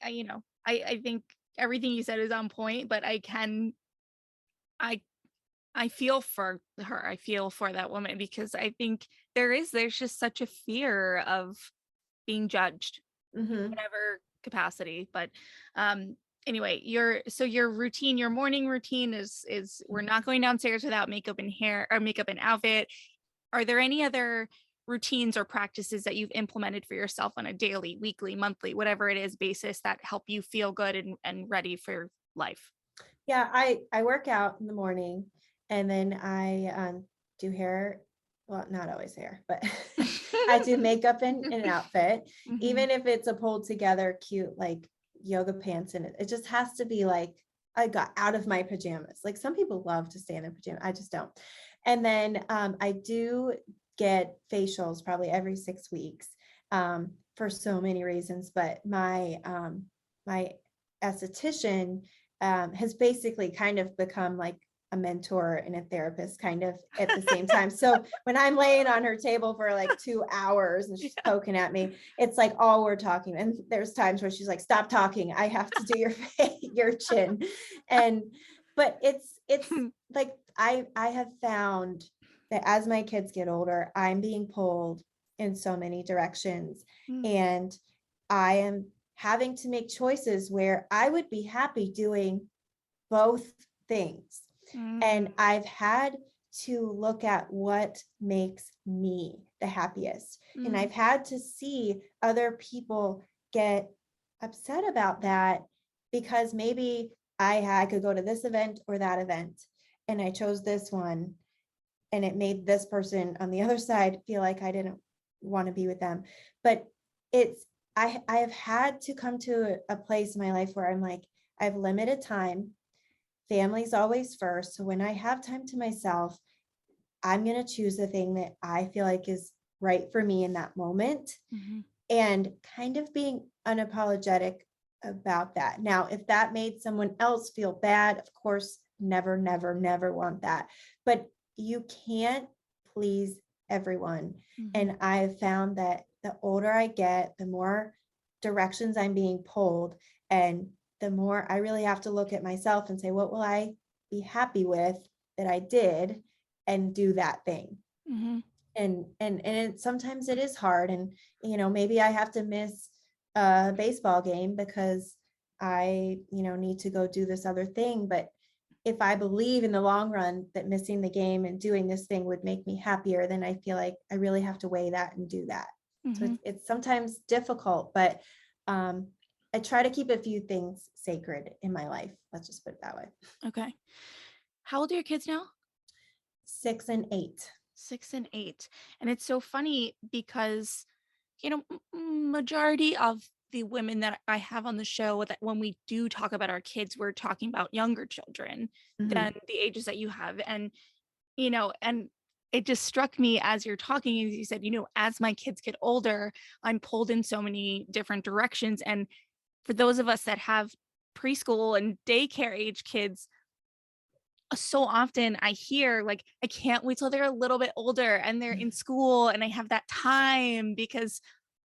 Speaker 1: think everything you said is on point, but I, I feel for her. I feel for that woman because I think there's just such a fear of being judged in
Speaker 2: Hmm.
Speaker 1: whatever capacity. But, um, anyway, your routine, your morning routine is we're not going downstairs without makeup and hair or makeup and outfit. Are there any other routines or practices that you've implemented for yourself on a daily, weekly, monthly, whatever it is basis that help you feel good and ready for life?
Speaker 2: Yeah, I work out in the morning, and then I do hair. Well, not always hair, but I do makeup and an outfit,
Speaker 1: Mhm.
Speaker 2: even if it's a pulled together cute like yoga pants, and it just has to be like I got out of my pajamas. Like some people love to stay in their pajamas, I just don't. And then I do get facials probably every 6 weeks for so many reasons, but my esthetician has basically kind of become like a mentor and a therapist kind of at the same time. So when I'm laying on her table for like 2 hours and she's
Speaker 1: Yeah.
Speaker 2: poking at me, it's like all we're talking. And there's times where she's like, stop talking. I have to do your face, your chin. And but it's like I have found that as my kids get older, I'm being pulled in so many directions.
Speaker 1: Mm,
Speaker 2: And I am having to make choices where I would be happy doing both things.
Speaker 1: mm,
Speaker 2: And I've had to look at what makes me the happiest. And
Speaker 1: mm,
Speaker 2: I've had to see other people get upset about that because maybe I could go to this event or that event. And I chose this one and it made this person on the other side feel like I didn't want to be with them. But it's I have had to come to a place in my life where I'm like, I have limited time. Family's always first. So when I have time to myself, I'm going to choose the thing that I feel like is right for me in that moment
Speaker 1: mhm,
Speaker 2: and kind of being unapologetic about that. Now, if that made someone else feel bad, of course, never, never, never want that. But you can't please everyone.
Speaker 1: mhm,
Speaker 2: And I've found that the older I get, the more directions I'm being pulled, and the more I really have to look at myself and say, what will I be happy with that I did and do that thing?
Speaker 1: mhm,
Speaker 2: Sometimes it is hard, and maybe I have to miss a baseball game because I need to go do this other thing. But if I believe in the long run that missing the game and doing this thing would make me happier, then I feel like I really have to weigh that and do that. So
Speaker 1: mhm.
Speaker 2: it's sometimes difficult, but um I try to keep a few things sacred in my life, let's just put it that way.
Speaker 1: Okay. How old are your kids now?
Speaker 2: 6 and 8.
Speaker 1: 6 and 8. And it's so funny because, majority of the women that I have on the show that when we do talk about our kids, we're talking about younger children than
Speaker 2: Mhm.
Speaker 1: the ages that you have. And it just struck me as you're talking, as you said, as my kids get older, I'm pulled in so many different directions. And for those of us that have preschool and daycare age kids, so often I hear like, I can't wait till they're a little bit older and they're in school and I have that time because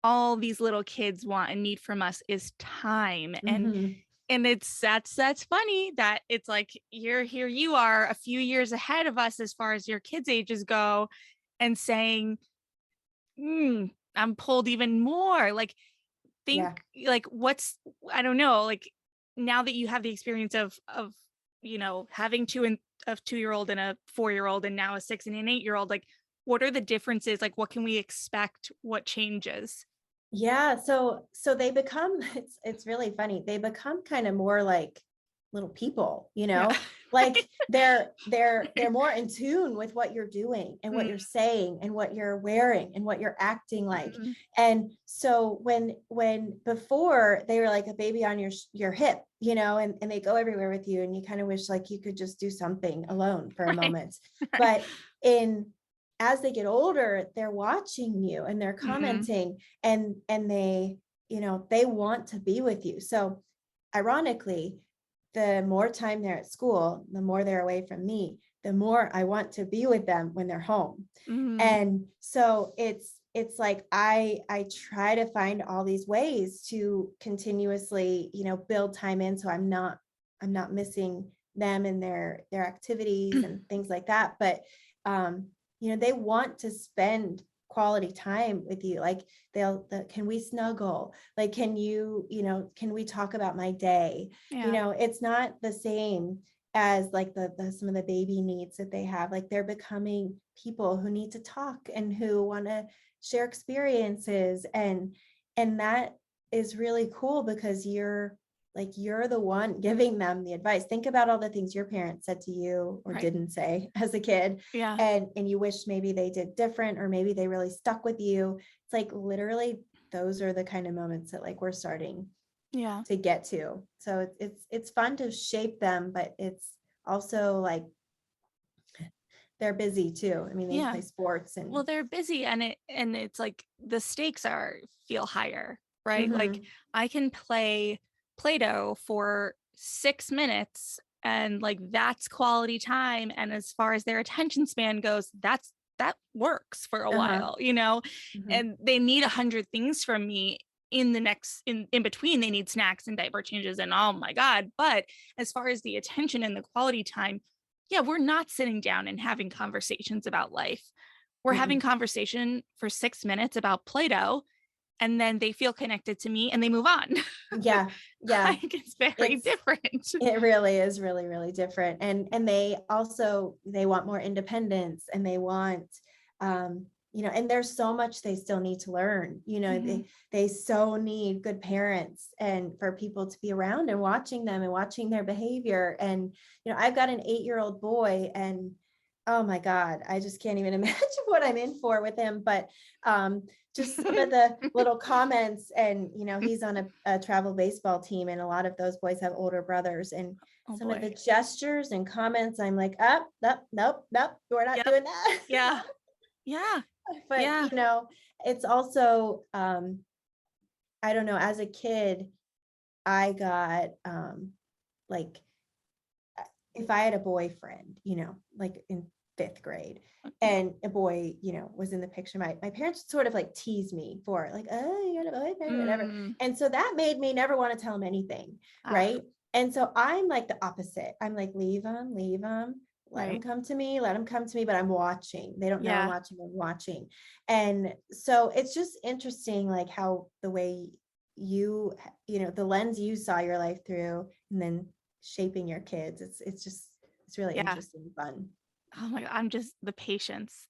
Speaker 1: all these little kids want and need from us is time. And
Speaker 2: Mhm.
Speaker 1: that's funny that it's like you're here, you are a few years ahead of us as far as your kids' ages go, and saying, I'm pulled even more. Like, think
Speaker 2: Yeah.
Speaker 1: like what's I don't know, like now that you have the experience of having a 2-year old and a 4-year old and now a 6 and an 8-year old, like what are the differences? Like what can we expect? What changes?
Speaker 2: Yeah, so they become it's really funny. They become kind of more like little people,
Speaker 1: Yeah.
Speaker 2: like they're more in tune with what you're doing and what
Speaker 1: Mm,
Speaker 2: you're saying and what you're wearing and what you're acting like.
Speaker 1: mm,
Speaker 2: And so when before they were like a baby on your hip, and they go everywhere with you and you kind of wish like you could just do something alone for a
Speaker 1: right.
Speaker 2: moment.
Speaker 1: Right.
Speaker 2: But in as they get older, they're watching you and they're
Speaker 1: Hmm.
Speaker 2: commenting and they want to be with you. So ironically, the more time they're at school, the more they're away from me, the more I want to be with them when they're home.
Speaker 1: Hmm.
Speaker 2: And so it's like I try to find all these ways to continuously build time in, so I'm not missing them and their activities and things like that. But they want to spend quality time with you. Like can we snuggle? Like, can we talk about my day?
Speaker 1: Yeah.
Speaker 2: It's not the same as like the some of the baby needs that they have. Like, they're becoming people who need to talk and who want to share experiences. And that is really cool, because you're the one giving them the advice. Think about all the things your parents said to you or
Speaker 1: Right.
Speaker 2: didn't say as a kid.
Speaker 1: Yeah.
Speaker 2: And you wish maybe they did different, or maybe they really stuck with you. It's like, literally, those are the kind of moments that like we're starting
Speaker 1: Yeah.
Speaker 2: to get to. So it's fun to shape them, but it's also like they're busy too. I mean, they
Speaker 1: Yeah.
Speaker 2: play sports and
Speaker 1: Well, they're busy, and it's like the stakes feel higher, right? Like, I can play Play-Doh for 6 minutes, and like that's quality time. And as far as their attention span goes, that works for a while,
Speaker 2: mhm.
Speaker 1: and they need 100 things from me in between. They need snacks and diaper changes and oh my God. But as far as the attention and the quality time, yeah, we're not sitting down and having conversations about life. We're having conversation for 6 minutes about Play-Doh, and then they feel connected to me and they move on.
Speaker 2: Yeah.
Speaker 1: Like, it's very different.
Speaker 2: It really is really, really different. And they want more independence, and they want, and there's so much they still need to learn. They so need good parents, and for people to be around and watching them and watching their behavior. And, I've got an 8-year-old boy, and oh my God, I just can't even imagine what I'm in for with him. But just some of the little comments, and he's on a travel baseball team, and a lot of those boys have older brothers, and
Speaker 1: Oh
Speaker 2: some of the
Speaker 1: boy.
Speaker 2: gestures and comments, I'm like, nope, we're not
Speaker 1: Yep.
Speaker 2: doing that.
Speaker 1: Yeah. Yeah.
Speaker 2: But
Speaker 1: Yeah.
Speaker 2: it's also I don't know, as a kid, I got like, if I had a boyfriend, like in 5th grade, and a boy, was in the picture, my parents would sort of like tease me for like, oh, you got a boyfriend, whatever. And so that made me never want to tell him anything. Right. And so I'm like the opposite. I'm like, leave him, let him come to me, but I'm watching. They don't know I'm watching. And so it's just interesting, like how the way the lens you saw your life through, and then shaping your kids. It's really interesting and fun.
Speaker 1: Oh my God, I'm just the patience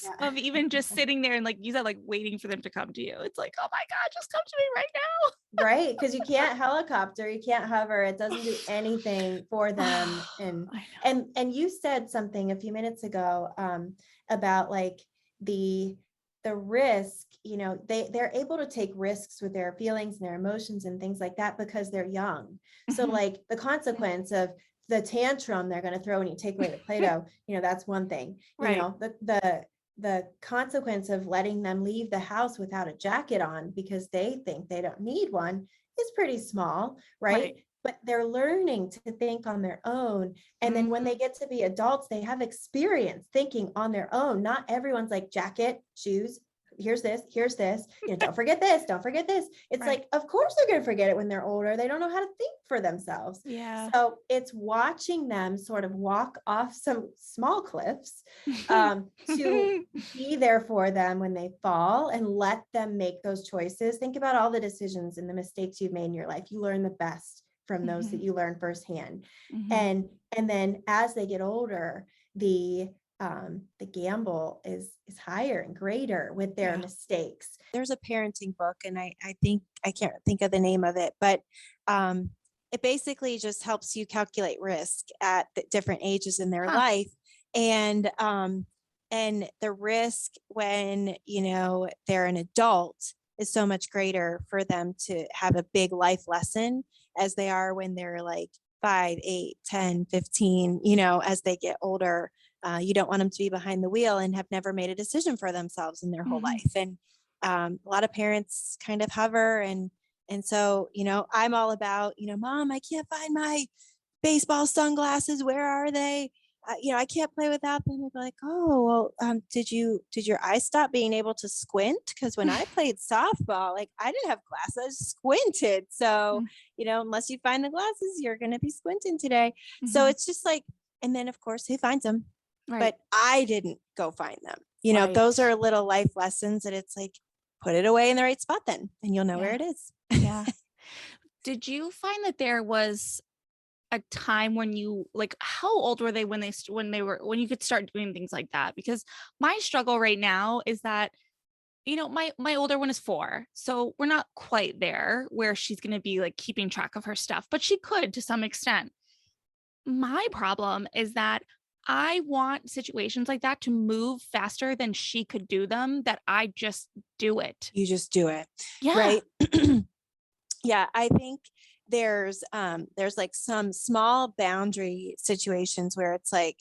Speaker 2: Yeah.
Speaker 1: of even just sitting there and, like you said, like waiting for them to come to you. It's like, oh my God, just come to me right now.
Speaker 2: Right. Because you can't helicopter, you can't hover. It doesn't do anything for them. And
Speaker 1: I know.
Speaker 2: and you said something a few minutes ago about like the risk, they're able to take risks with their feelings and their emotions and things like that because they're young. So like the consequence of the tantrum they're going to throw when you take away the Play-Doh, that's one thing.
Speaker 1: Right.
Speaker 2: The consequence of letting them leave the house without a jacket on because they think they don't need one is pretty small, right? But they're learning to think on their own. And then when they get to be adults, they have experience thinking on their own. Not everyone's like, jacket, shoes, here's this, don't forget this, don't forget this. It's like, of course they're going to forget it when they're older. They don't know how to think for themselves.
Speaker 1: Yeah.
Speaker 2: So it's watching them sort of walk off some small cliffs to be there for them when they fall and let them make those choices. Think about all the decisions and the mistakes you've made in your life. You learn the best from those that you learn firsthand. And then as they get older, the gamble is higher and greater with their mistakes. There's a parenting book, and I think I can't think of the name of it, but it basically just helps you calculate risk at the different ages in their life. And the risk when they're an adult is so much greater for them to have a big life lesson as they are when they're like 5, 8, 10, 15, as they get older. You don't want them to be behind the wheel and have never made a decision for themselves in their whole life. And a lot of parents kind of hover. And so, I'm all about, Mom, I can't find my baseball sunglasses. Where are they? I can't play without them. They'd be like, oh, well, did your eyes stop being able to squint? Because when I played softball, like I didn't have glasses, I squinted. So, unless you find the glasses, you're going to be squinting today. So it's just like, and then of course, who finds them? But I didn't go find them.
Speaker 1: Right.
Speaker 3: those are little life lessons that it's like, put it away in the right spot then, and you'll know where it is.
Speaker 1: Yeah. Did you find that there was a time when you like, how old were they when when you could start doing things like that? Because my struggle right now is that, my older one is 4, so we're not quite there where she's going to be like keeping track of her stuff, but she could to some extent. My problem is that I want situations like that to move faster than she could do them, that I just do it.
Speaker 3: You just do it.
Speaker 1: Yeah.
Speaker 3: Right. Yeah. I think there's like some small boundary situations where it's like,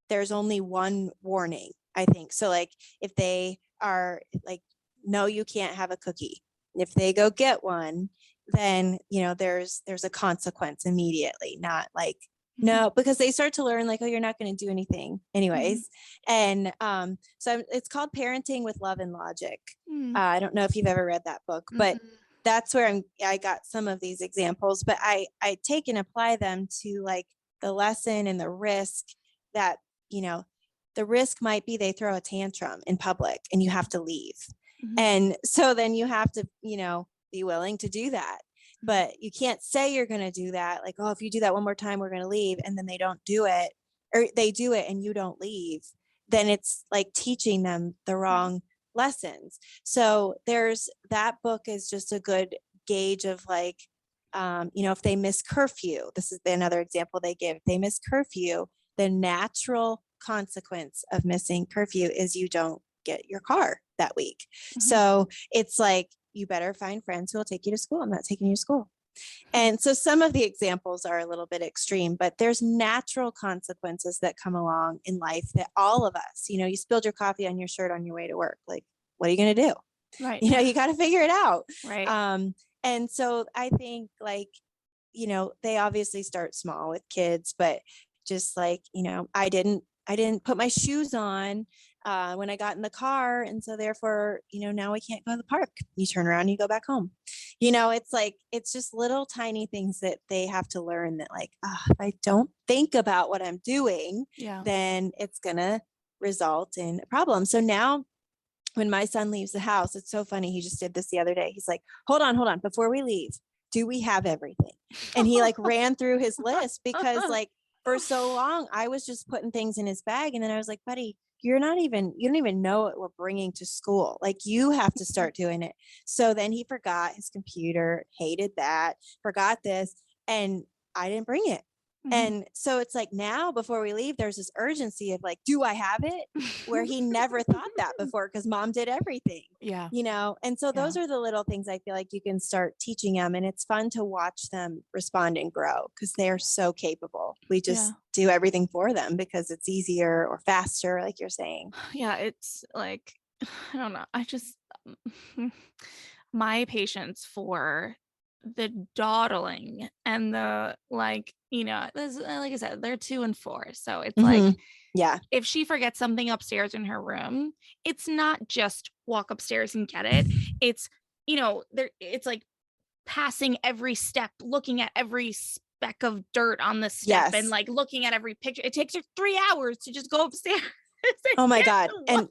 Speaker 3: there's only one warning, I think. So like if they are like, no, you can't have a cookie. If they go get one, then, there's a consequence immediately, not like, no, because they start to learn like, oh, you're not going to do anything anyways. And so it's called Parenting with Love and Logic. I don't know if you've ever read that book, but that's where I got some of these examples, but I take and apply them to like the lesson and the risk that, the risk might be they throw a tantrum in public and you have to leave. And so then you have to, be willing to do that. But you can't say you're going to do that. Like, oh, if you do that one more time, we're going to leave. And then they don't do it, or they do it and you don't leave. Then it's like teaching them the wrong lessons. So that book is just a good gauge of like, if they miss curfew, this is another example they give. If they miss curfew, the natural consequence of missing curfew is you don't get your car that week. So it's like, you better find friends who will take you to school. I'm not taking you to school. And so some of the examples are a little bit extreme, but there's natural consequences that come along in life that all of us, you spilled your coffee on your shirt on your way to work. Like, what are you going to do?
Speaker 1: Right.
Speaker 3: You got to figure it out.
Speaker 1: Right.
Speaker 3: And so I think like, they obviously start small with kids, but just like, I didn't put my shoes on when I got in the car. And so therefore, now we can't go to the park. You turn around and you go back home. It's like, it's just little tiny things that they have to learn that like, if I don't think about what I'm doing, then it's going to result in a problem. So now when my son leaves the house, it's so funny. He just did this the other day. He's like, hold on. Before we leave, do we have everything? And he like ran through his list because like for so long I was just putting things in his bag. And then I was like, buddy, you don't even know what we're bringing to school. Like you have to start doing it. So then he forgot his computer, hated that, forgot this, and I didn't bring it. And so it's like now before we leave, there's this urgency of like, do I have it? Where he never thought that before because mom did everything.
Speaker 1: Yeah.
Speaker 3: And so those are the little things I feel like you can start teaching them. And it's fun to watch them respond and grow because they're so capable. We just do everything for them because it's easier or faster, like you're saying.
Speaker 1: Yeah. It's like, I don't know. My patience for the dawdling and the like, like I said, they're 2 and 4. So it's like, if she forgets something upstairs in her room, it's not just walk upstairs and get it. It's, it's like passing every step, looking at every speck of dirt on the step and like looking at every picture. It takes her 3 hours to just go upstairs.
Speaker 3: Oh my God. And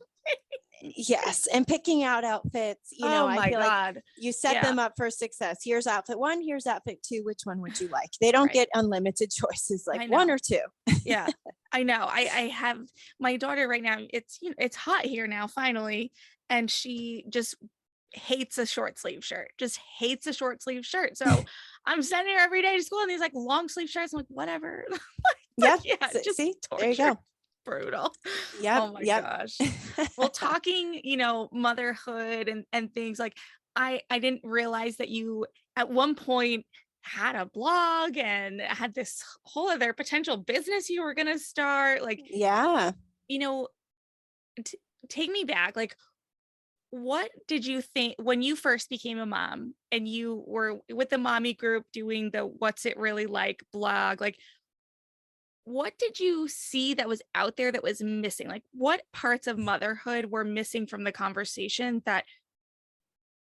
Speaker 3: yes. And picking out outfits, I feel like you set them up for success. Here's outfit 1, here's outfit 2. Which one would you like? They don't get unlimited choices, like 1 or 2.
Speaker 1: Yeah, I know. I have my daughter right now. It's hot here now, finally. And she just hates a short sleeve shirt, So I'm sending her every day to school in these like long sleeve shirts. I'm like, whatever. Just
Speaker 3: see,
Speaker 1: torture.
Speaker 3: there you go.
Speaker 1: Brutal.
Speaker 3: Yep.
Speaker 1: Oh my gosh. Well, talking, motherhood and things like I didn't realize that you at one point had a blog and had this whole other potential business you were going to start. Like, take me back. Like, what did you think when you first became a mom and you were with the mommy group doing the What's It Really Like blog? Like, what did you see that was out there that was missing? Like, what parts of motherhood were missing from the conversation that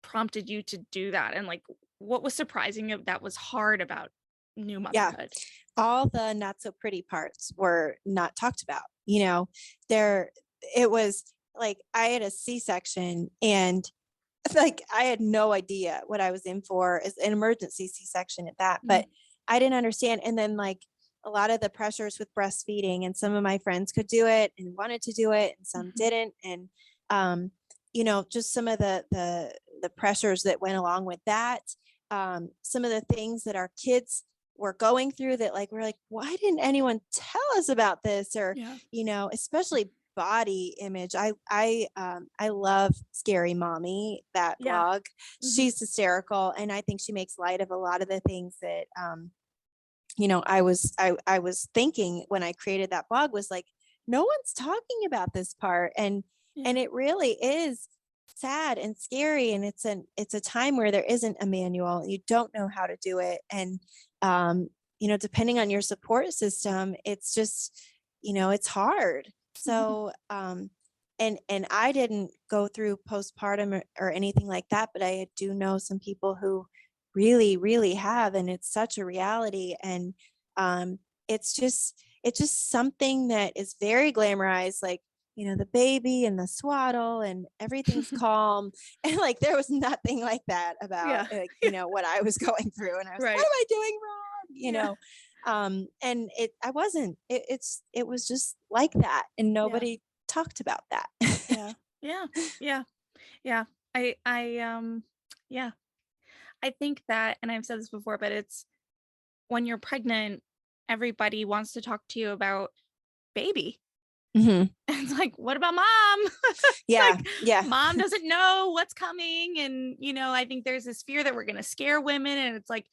Speaker 1: prompted you to do that? And like, what was surprising that was hard about new motherhood?
Speaker 3: All the not so pretty parts were not talked about. it was like I had a C-section, and like I had no idea what I was in for, as an emergency C-section at that, but I didn't understand. And then like a lot of the pressures with breastfeeding, and some of my friends could do it and wanted to do it, and some didn't. And you know, just some of the pressures that went along with that. Some of the things that our kids were going through that like we're like, why didn't anyone tell us about this? Or you know, especially body image. I love Scary Mommy, that blog. She's hysterical, and I think she makes light of a lot of the things that you know, I was thinking when I created that blog, was like, no one's talking about this part. And it really is sad and scary. And it's a time where there isn't a manual. You don't know how to do it. And you know, depending on your support system, it's just, you know, it's hard. So and I didn't go through postpartum or anything like that, but I do know some people who really, really have, and it's such a reality. And it's just something that is very glamorized, like, you know, the baby and the swaddle and everything's calm. And like there was nothing like that about like, you know, what I was going through. And I was like, what am I doing wrong? You know, and I wasn't, it was just like that, and nobody talked about that.
Speaker 1: Yeah. I think that, and I've said this before, but it's when you're pregnant, everybody wants to talk to you about baby. It's like, what about mom? Mom doesn't know what's coming. And, you know, I think there's this fear that we're going to scare women, and it's like,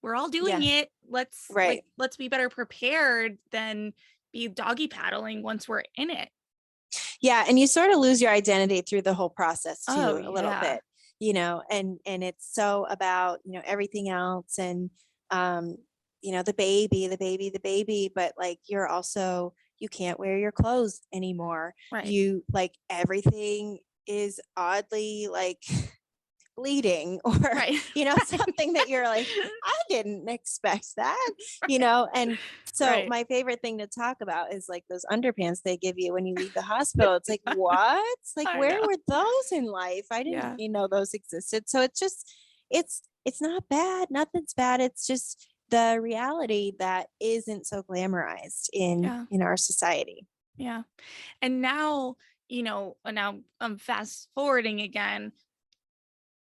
Speaker 1: we're all doing it. Let's be better prepared than be doggy paddling once we're in it.
Speaker 3: Yeah. And you sort of lose your identity through the whole process too, a little bit, you know, and it's so about, you know, everything else, and you know, the baby, but like you're also, you can't wear your clothes anymore. You like, everything is oddly like bleeding, or you know, something that you're like, I didn't expect that, you know. And so my favorite thing to talk about is like those underpants they give you when you leave the hospital. It's like, what? Like, where were those in life? I didn't you know those existed. So it's just, it's not bad, nothing's bad. It's just the reality that isn't so glamorized in our society.
Speaker 1: And now, you know, now I'm fast forwarding again.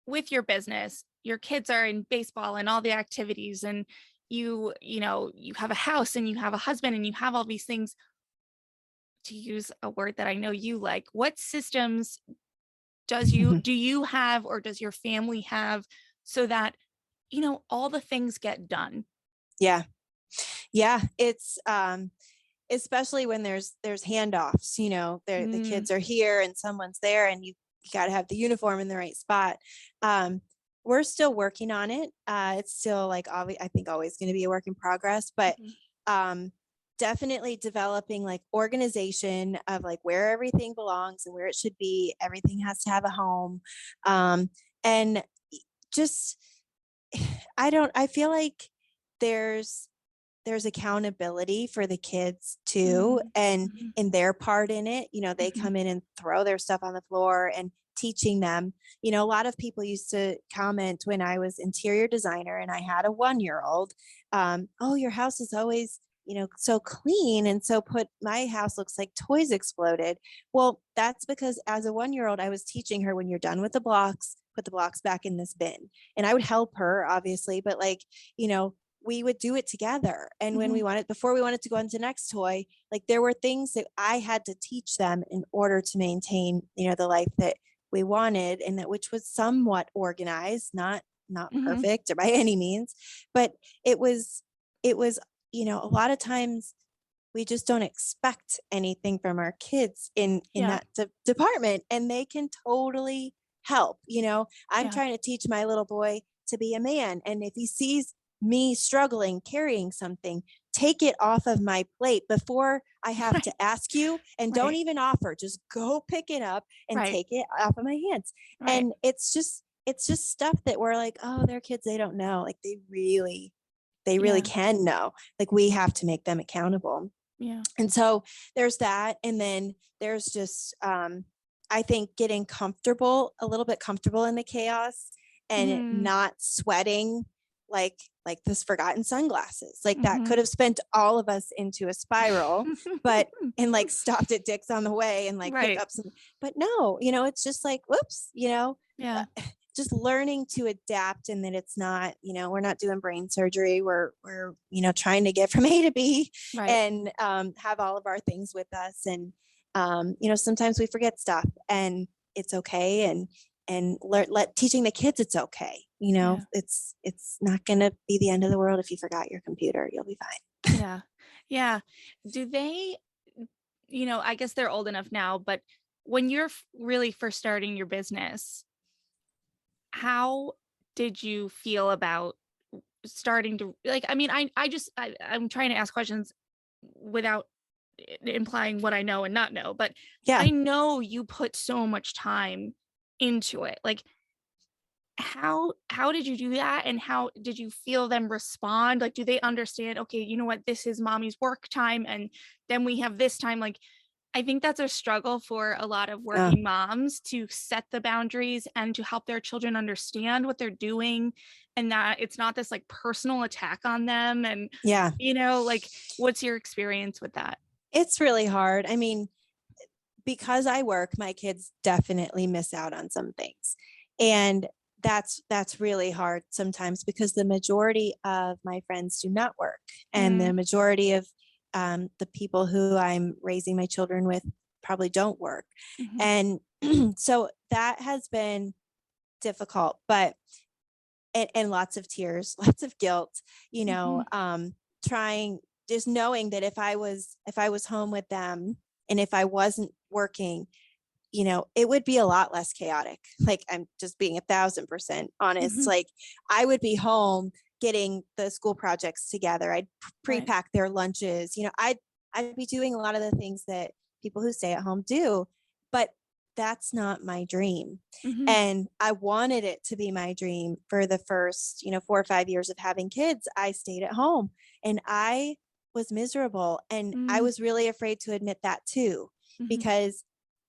Speaker 1: With your business, your kids are in baseball and all the activities, and you know, you have a house and you have a husband and you have all these things. To use a word that I know you like, what systems do you have, or does your family have, so that, you know, all the things get done?
Speaker 3: It's especially when there's handoffs, you know, the kids are here and someone's there, and you got to have the uniform in the right spot. We're still working on it. It's still like, I think always going to be a work in progress, but definitely developing like organization of like where everything belongs and where it should be. Everything has to have a home. And just, I feel like there's accountability for the kids too, and in their part in it. You know, they come in and throw their stuff on the floor, and teaching them. You know, a lot of people used to comment when I was interior designer and I had a 1-year-old, oh, your house is always, you know, so clean and so put. My house looks like toys exploded. Well, that's because as a 1-year-old, I was teaching her, when you're done with the blocks, put the blocks back in this bin. And I would help her, obviously, but like, you know, we would do it together. And when before we wanted to go into the next toy, like there were things that I had to teach them in order to maintain, you know, the life that we wanted, and that, which was somewhat organized, not perfect or by any means, but it was, you know, a lot of times we just don't expect anything from our kids in that department, and they can totally help. You know, I'm trying to teach my little boy to be a man, and if he sees me struggling carrying something, take it off of my plate before I have to ask you, and don't even offer, just go pick it up and take it off of my hands. And it's just stuff that we're like, oh, they're kids, they don't know. Like they really can know. Like we have to make them accountable.
Speaker 1: Yeah.
Speaker 3: And so there's that. And then there's just, I think getting comfortable, a little bit comfortable in the chaos and
Speaker 1: Mhm.
Speaker 3: not sweating like this forgotten sunglasses. Like that could
Speaker 1: Mhm.
Speaker 3: have spent all of us into a spiral, but and like stopped at Dick's on the way and like pick
Speaker 1: Right.
Speaker 3: up some, but no, it's just like, whoops,
Speaker 1: Yeah.
Speaker 3: just learning to adapt, and that it's not, we're not doing brain surgery. We're trying to get from A to B
Speaker 1: Right.
Speaker 3: and have all of our things with us. And sometimes we forget stuff, and it's okay. And teaching the kids it's okay.
Speaker 1: Yeah.
Speaker 3: It's not going to be the end of the world if you forgot your computer. You'll be fine.
Speaker 1: Yeah. Yeah. Do they, I guess they're old enough now, but when you're really first starting your business, how did you feel about starting to like, I mean, I'm trying to ask questions without implying what I know and not know, but
Speaker 3: Yeah.
Speaker 1: I know you put so much time into it. Like, how did you do that, and how did you feel them respond? Like, do they understand, okay, you know what, this is mommy's work time and then we have this time? Like, I think that's a struggle for a lot of
Speaker 3: Uh,
Speaker 1: working moms to set the boundaries and to help their children understand what they're doing, and that it's not this like personal attack on them. And
Speaker 3: yeah.
Speaker 1: like, what's your experience with that?
Speaker 3: It's really hard. I mean, because I work, my kids definitely miss out on some things. And that's really hard sometimes, because the majority of my friends do not work. And the
Speaker 1: Mm,
Speaker 3: majority of the people who I'm raising my children with probably don't work.
Speaker 1: mhm,
Speaker 3: And so that has been difficult, but, and lots of tears, lots of guilt,
Speaker 1: mhm,
Speaker 3: trying, just knowing that if I was home with them and if I wasn't working, it would be a lot less chaotic. Like, I'm just being 1,000% honest.
Speaker 1: mhm.
Speaker 3: Like, I would be home getting the school projects together. I'd
Speaker 1: Right.
Speaker 3: pre-pack their lunches. I'd be doing a lot of the things that people who stay at home do, but that's not my dream.
Speaker 1: Mhm,
Speaker 3: And I wanted it to be my dream for the first, 4 or 5 years of having kids. I stayed at home and I was miserable. And I
Speaker 1: mm,
Speaker 3: was really afraid to admit that too,
Speaker 1: mhm.
Speaker 3: because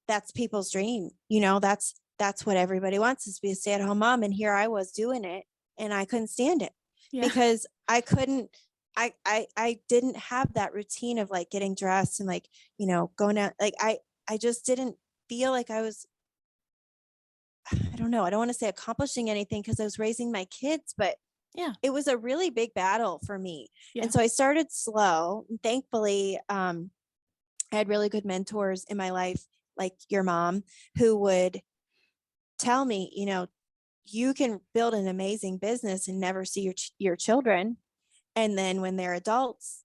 Speaker 3: that's people's dream. That's what everybody wants, is to be a stay-at-home mom. And here I was doing it and I couldn't stand it,
Speaker 1: Yeah.
Speaker 3: because I couldn't, I didn't have that routine of like getting dressed and like, going out. Like I just didn't feel like I was, I don't know. I don't want to say accomplishing anything, because I was raising my kids, but
Speaker 1: Yeah.
Speaker 3: it was a really big battle for me.
Speaker 1: Yeah.
Speaker 3: And so I started slow. And thankfully, I had really good mentors in my life, like your mom, who would tell me, you can build an amazing business and never see your children. And then when they're adults,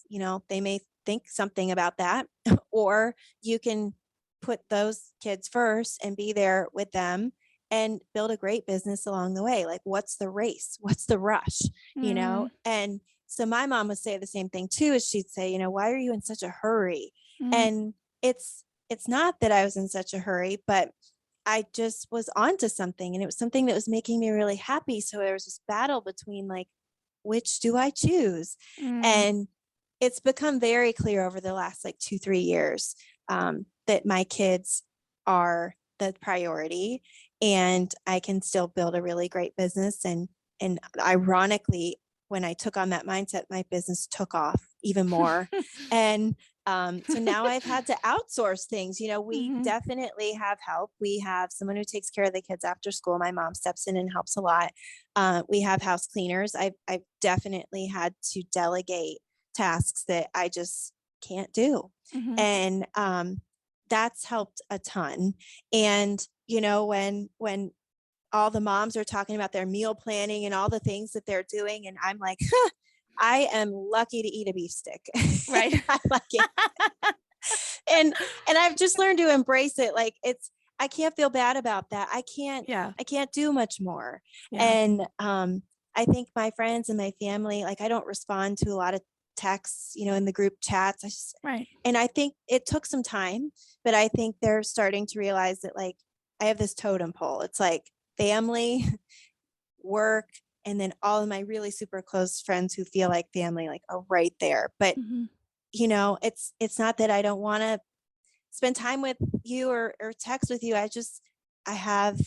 Speaker 3: they may think something about that, or you can put those kids first and be there with them and build a great business along the way. Like, what's the race? What's the rush?
Speaker 1: Mm,
Speaker 3: And so my mom would say the same thing too, is she'd say, why are you in such a hurry?
Speaker 1: mm,
Speaker 3: And it's not that I was in such a hurry, but I just was onto something, and it was something that was making me really happy. So there was this battle between like, which do I choose?
Speaker 1: mm,
Speaker 3: And it's become very clear over the last like 2, 3 years, that my kids are the priority, and I can still build a really great business. And ironically, when I took on that mindset, my business took off even more. And so now I've had to outsource things. We
Speaker 1: mhm,
Speaker 3: definitely have help. We have someone who takes care of the kids after school. My mom steps in and helps a lot. We have house cleaners. I've definitely had to delegate tasks that I just can't do.
Speaker 1: mhm.
Speaker 3: And that's helped a ton. And when all the moms are talking about their meal planning and all the things that they're doing, and I'm like, I am lucky to eat a beef stick.
Speaker 1: Right.
Speaker 3: I like it. And I've just learned to embrace it. Like, I can't feel bad about that.
Speaker 1: Yeah.
Speaker 3: I can't do much more.
Speaker 1: Yeah.
Speaker 3: And I think my friends and my family, like, I don't respond to a lot of texts, in the group chats.
Speaker 1: Right.
Speaker 3: And I think it took some time, but I think they're starting to realize that, like, I have this totem pole. It's like family, work, and then all of my really super close friends who feel like family, like, are right there. But
Speaker 1: Mhm.
Speaker 3: it's not that I don't want to spend time with you or text with you. I have,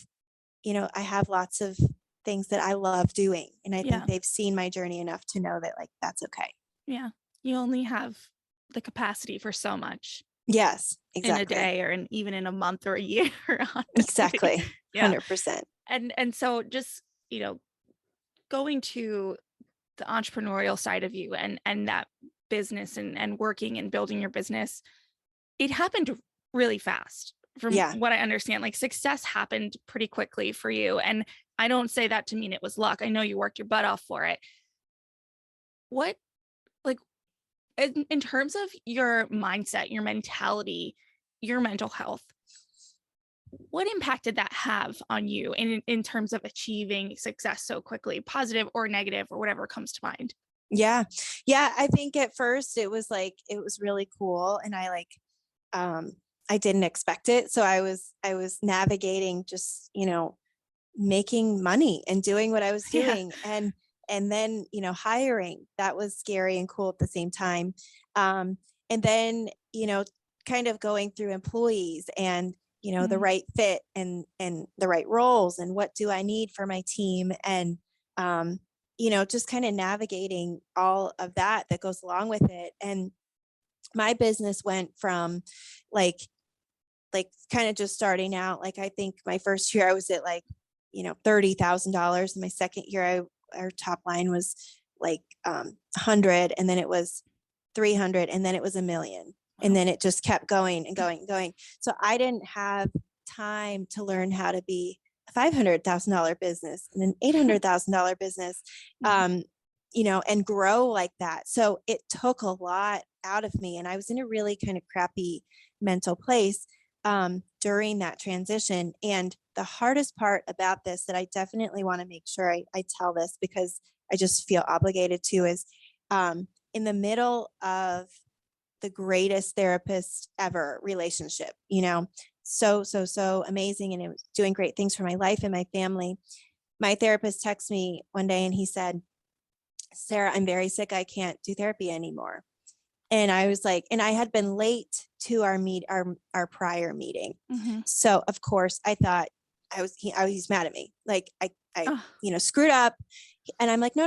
Speaker 3: I have lots of things that I love doing. And I think
Speaker 1: Yeah.
Speaker 3: they've seen my journey enough to know that like, that's okay.
Speaker 1: Yeah. You only have the capacity for so much
Speaker 3: Yes,
Speaker 1: in a
Speaker 3: exactly.
Speaker 1: day or even in a month or a year, honestly.
Speaker 3: Exactly.
Speaker 1: Yeah.
Speaker 3: 100%.
Speaker 1: And so just, going to the entrepreneurial side of you and that business and working and building your business, it happened really fast from
Speaker 3: Yeah.
Speaker 1: what I understand. Like success happened pretty quickly for you. And I don't say that to mean it was luck. I know you worked your butt off for it. What, like, in terms of your mindset, your mentality, your mental health, what impact did that have on you in terms of achieving success so quickly, positive or negative or whatever comes to mind?
Speaker 3: Yeah. Yeah. I think at first it was really cool. And I didn't expect it. So I was navigating just, making money and doing what I was
Speaker 1: Yeah.
Speaker 3: doing. And then, hiring, that was scary and cool at the same time. And then, kind of going through employees and, the right fit and the right roles and what do I need for my team. And, just kind of navigating all of that goes along with it. And my business went from like kind of just starting out. Like, I think my first year I was at $30,000. And my second year, our top line was like 100, and then it was 300, and then it was $1 million. And then it just kept going and going and going. So I didn't have time to learn how to be a $500,000 business and an $800,000 business, and grow like that. So it took a lot out of me. And I was in a really kind of crappy mental place during that transition. And the hardest part about this that I definitely want to make sure I tell this, because I just feel obligated to, is in the middle of the greatest therapist ever relationship, so amazing. And it was doing great things for my life and my family. My therapist texted me one day and he said, "Sarah, I'm very sick. I can't do therapy anymore." And I was like, and I had been late to our prior meeting. So of course I thought he's mad at me. Like I screwed up. And I'm like, no,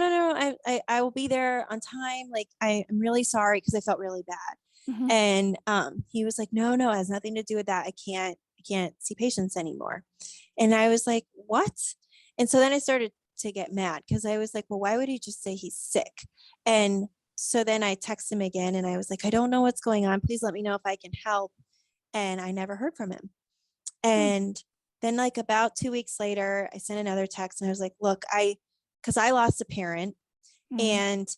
Speaker 3: I will be there on time. Like, I'm really sorry, because I felt really bad. And he was like, no, it has nothing to do with that. I can't see patients anymore. And I was like, what? And so then I started to get mad, because I was like, well, why would he just say he's sick? And so then I texted him again and I was like, I don't know what's going on. Please let me know if I can help. And I never heard from him. And then like about 2 weeks later, I sent another text and I was like, look, because I lost a parent, and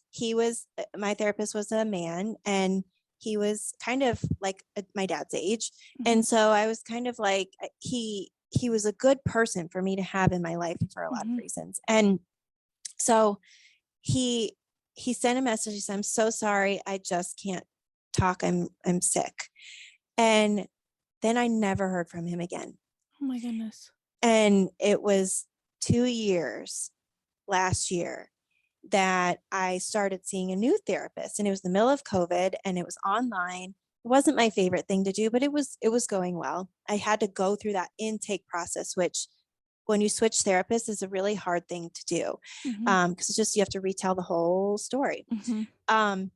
Speaker 3: my therapist was a man, and he was kind of like my dad's age. And so I was kind of like, he was a good person for me to have in my life for a lot of reasons. And so he sent a message. He said, "I'm so sorry. I just can't talk. I'm sick." And then I never heard from him again.
Speaker 1: Oh my goodness.
Speaker 3: And it was 2 years last year that I started seeing a new therapist, and it was the middle of COVID and it was online. It wasn't my favorite thing to do, but it was going well. I had to go through that intake process, which when you switch therapists is a really hard thing to do. Because it's just, you have to retell the whole story. And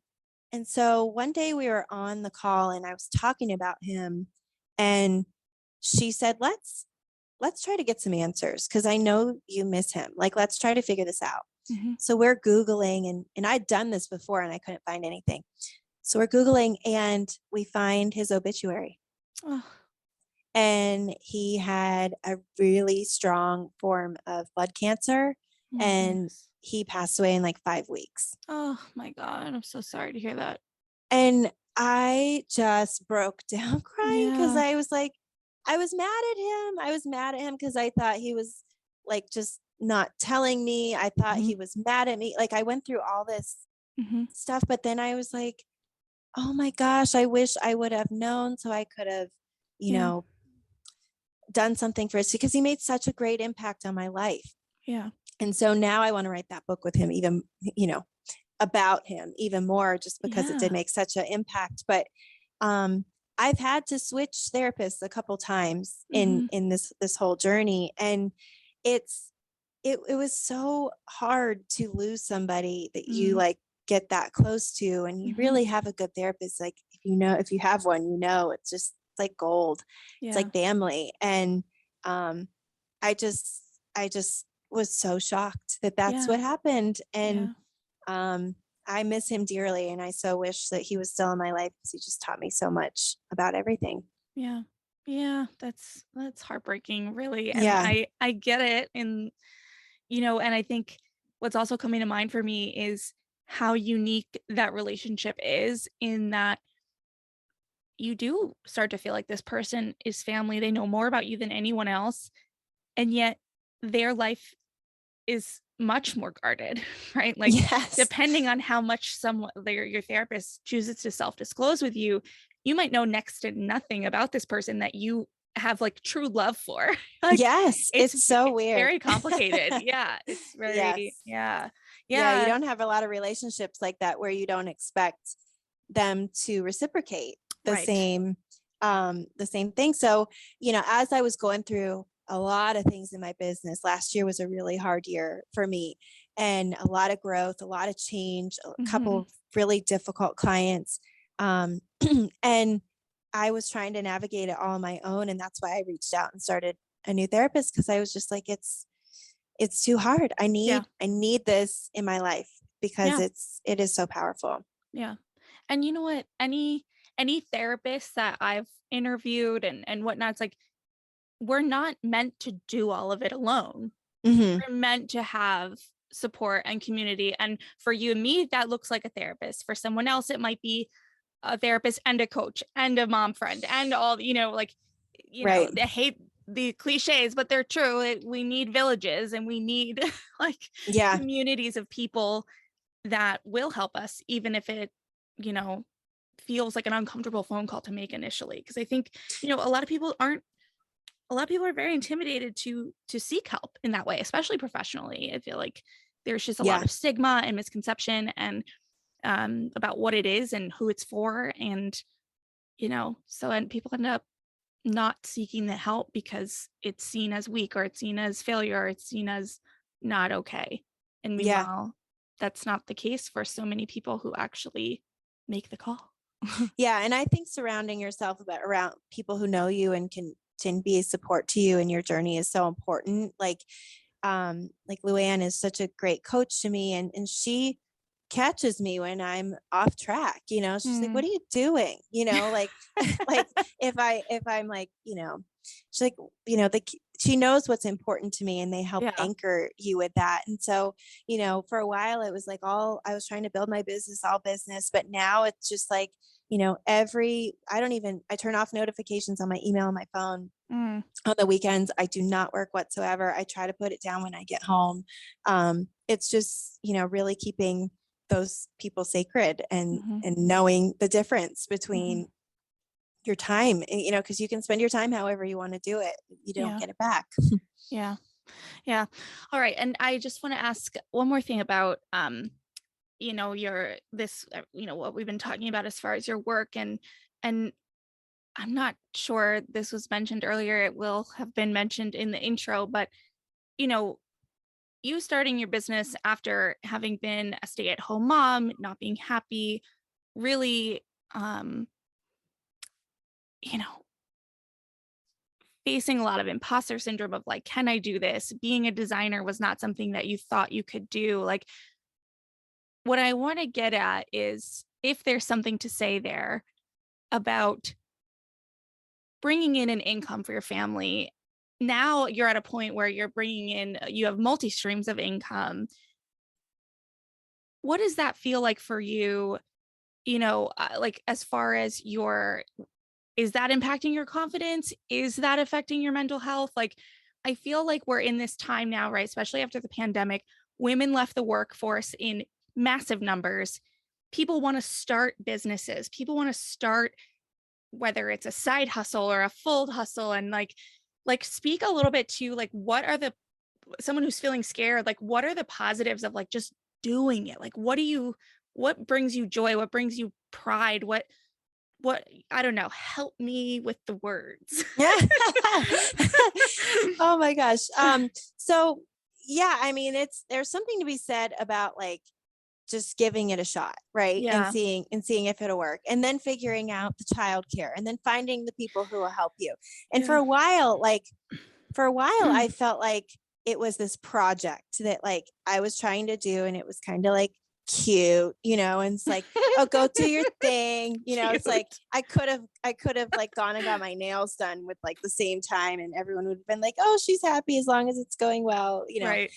Speaker 3: so one day we were on the call and I was talking about him, and she said, let's try to get some answers, because I know you miss him. Like, let's try to figure this out. So we're Googling, and I'd done this before and I couldn't find anything. So we're Googling and we find his obituary. And he had a really strong form of blood cancer, and he passed away in like 5 weeks.
Speaker 1: Oh my God. I'm so sorry to hear that.
Speaker 3: And I just broke down crying, because
Speaker 1: Yeah.
Speaker 3: I was like, I was mad at him. I was mad at him because I thought he was like just not telling me. I thought he was mad at me. Like, I went through all this stuff, but then I was like, oh my gosh, I wish I would have known, so I could have, done something for us, because he made such a great impact on my life.
Speaker 1: Yeah.
Speaker 3: And so now I want to write that book with him, even, about him even more, just because it did make such an impact. But I've had to switch therapists a couple times in this whole journey, and it was so hard to lose somebody that you like get that close to, and you really have a good therapist. Like, if you have one, it's like gold. It's like family. And I just was so shocked that that's what happened. And I miss him dearly, and I so wish that he was still in my life, because he just taught me so much about everything.
Speaker 1: Yeah. Yeah. That's heartbreaking, really. And
Speaker 3: Yeah.
Speaker 1: I get it. And, and I think what's also coming to mind for me is how unique that relationship is, in that you do start to feel like this person is family. They know more about you than anyone else. And yet their life is much more guarded, right? Like,
Speaker 3: Yes.
Speaker 1: depending on how much your therapist chooses to self-disclose with you, you might know next to nothing about this person that you have like true love for. Like,
Speaker 3: Yes. It's so weird.
Speaker 1: Very complicated. Yeah. It's very,
Speaker 3: Yes.
Speaker 1: yeah.
Speaker 3: Yeah. You
Speaker 1: Yeah.
Speaker 3: don't have a lot of relationships like that where you don't expect them to reciprocate the
Speaker 1: Right.
Speaker 3: same thing. So, as I was going through a lot of things in my business, last year was a really hard year for me, and a lot of growth, a lot of change, a couple of really difficult clients. And I was trying to navigate it all on my own. And that's why I reached out and started a new therapist, because I was just like, it's too hard. I need this in my life, because
Speaker 1: Yeah.
Speaker 3: it is so powerful.
Speaker 1: Yeah. And you know what? Any therapist that I've interviewed and whatnot, it's like, we're not meant to do all of it alone.
Speaker 3: Mm-hmm.
Speaker 1: We're meant to have support and community. And for you and me, that looks like a therapist. For someone else, it might be a therapist and a coach and a mom friend and all,
Speaker 3: Right.
Speaker 1: I hate the cliches, but they're true. We need villages, and we need like
Speaker 3: Yeah.
Speaker 1: communities of people that will help us, even if it, feels like an uncomfortable phone call to make initially. Because I think, a lot of people are very intimidated to seek help in that way, especially professionally. I feel like there's just a lot of stigma and misconception and about what it is and who it's for. And, and people end up not seeking the help because it's seen as weak, or it's seen as failure, or it's seen as not okay. And
Speaker 3: Yeah.
Speaker 1: meanwhile, that's not the case for so many people who actually make the call.
Speaker 3: Yeah. And I think surrounding yourself around people who know you and can be a support to you in your journey is so important. Like Luann is such a great coach to me, and she catches me when I'm off track. She's like, what are you doing? Like like if I'm like, she's like, she knows what's important to me, and they help anchor you with that. And so, for a while it was like I was trying to build my business, all business, but now it's just like, I turn off notifications on my email and my phone. On the weekends, I do not work whatsoever. I try to put it down when I get home. It's just, really keeping those people sacred, and knowing the difference between your time, because you can spend your time however you want to do it. You don't get it back.
Speaker 1: Yeah. Yeah. All right. And I just want to ask one more thing about, what we've been talking about as far as your work, and I'm not sure this was mentioned earlier. It will have been mentioned in the intro, but you starting your business after having been a stay-at-home mom, not being happy, really, facing a lot of imposter syndrome of like, can I do this? Being a designer was not something that you thought you could do. Like, what I want to get at is if there's something to say there about bringing in an income for your family. Now you're at a point where you have multi streams of income. What does that feel like for you? Like, as far as is that impacting your confidence? Is that affecting your mental health? Like, I feel like we're in this time now, right? Especially after the pandemic, women left the workforce in massive numbers. People want to start businesses. People want to start, whether it's a side hustle or a full hustle, and like speak a little bit to like, what are someone who's feeling scared, like what are the positives of like just doing it? Like, what brings you joy? What brings you pride? What, I don't know, help me with the words.
Speaker 3: Yeah. Oh my gosh. So yeah, I mean, there's something to be said about like just giving it a shot, right? And
Speaker 1: Yeah.
Speaker 3: seeing if it'll work, and then figuring out the childcare, and then finding the people who will help you. And
Speaker 1: Yeah.
Speaker 3: for a while, I felt like it was this project that like I was trying to do, and it was kind of like cute, and it's like, oh, go do your thing. It's like
Speaker 1: Cute.
Speaker 3: I could have like gone and got my nails done with like the same time, and everyone would have been like, oh, she's happy as long as it's going well.
Speaker 1: Right.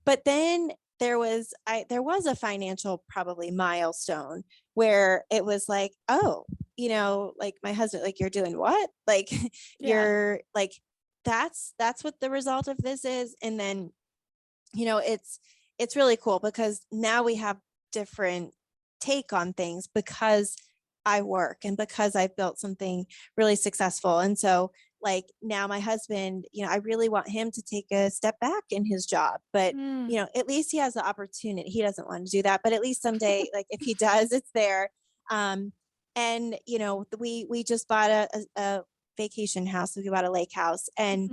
Speaker 3: But then there was a financial probably milestone where it was like, oh, like my husband, like, you're doing what? Like,
Speaker 1: Yeah.
Speaker 3: you're like, that's what the result of this is. And then, it's really cool because now we have different take on things because I work and because I've built something really successful. And so like now my husband, I really want him to take a step back in his job, but at least he has the opportunity. He doesn't want to do that, but at least someday, like if he does, it's there. And we just bought a vacation house. We bought a lake house. And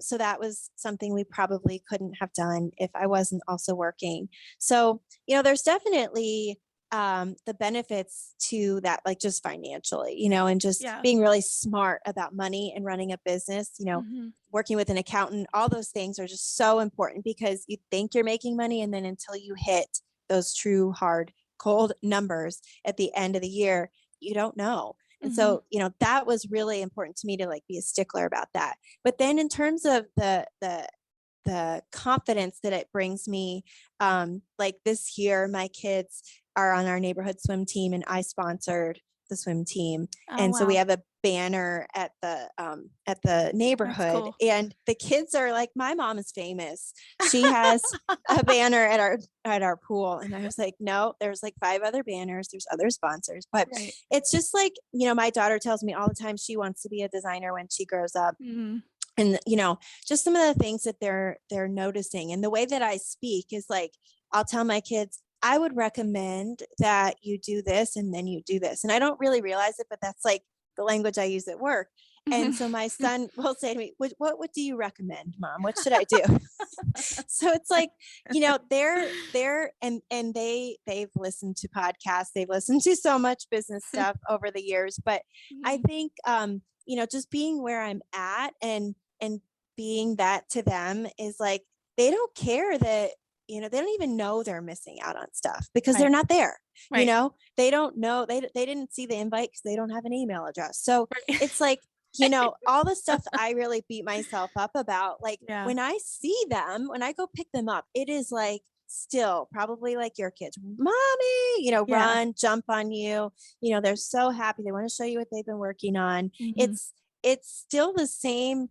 Speaker 3: so that was something we probably couldn't have done if I wasn't also working. So, there's definitely the benefits to that, like just financially, and just
Speaker 1: Yeah.
Speaker 3: being really smart about money and running a business, working with an accountant, all those things are just so important because you think you're making money. And then until you hit those true, hard, cold numbers at the end of the year, you don't know. And so, that was really important to me to like be a stickler about that. But then in terms of the confidence that it brings me, like this year, my kids are on our neighborhood swim team and I sponsored the swim team.
Speaker 1: Oh,
Speaker 3: And so we
Speaker 1: wow.
Speaker 3: have a banner at the neighborhood,
Speaker 1: cool.
Speaker 3: and the kids are like, my mom is famous. She has a banner at our pool. And I was like, no, there's like 5 other banners. There's other sponsors, but
Speaker 1: Right.
Speaker 3: it's just like, my daughter tells me all the time she wants to be a designer when she grows up. And just some of the things that they're noticing, and the way that I speak is like, I'll tell my kids, I would recommend that you do this and then you do this. And I don't really realize it, but that's like the language I use at work. And so my son will say to me, what do you recommend, Mom? What should I do? So it's like, they're and they've listened to podcasts, they've listened to so much business stuff over the years. But I think just being where I'm at and being that to them is like, they don't care that, they don't even know they're missing out on stuff because they're not there.
Speaker 1: Right.
Speaker 3: They don't know, they didn't see the invite because they don't have an email address. So
Speaker 1: Right.
Speaker 3: it's like, all the stuff I really beat myself up about, like when I see them, when I go pick them up, it is like still probably like your kids, mommy, run, jump on you, they're so happy. They want to show you what they've been working on. It's still the same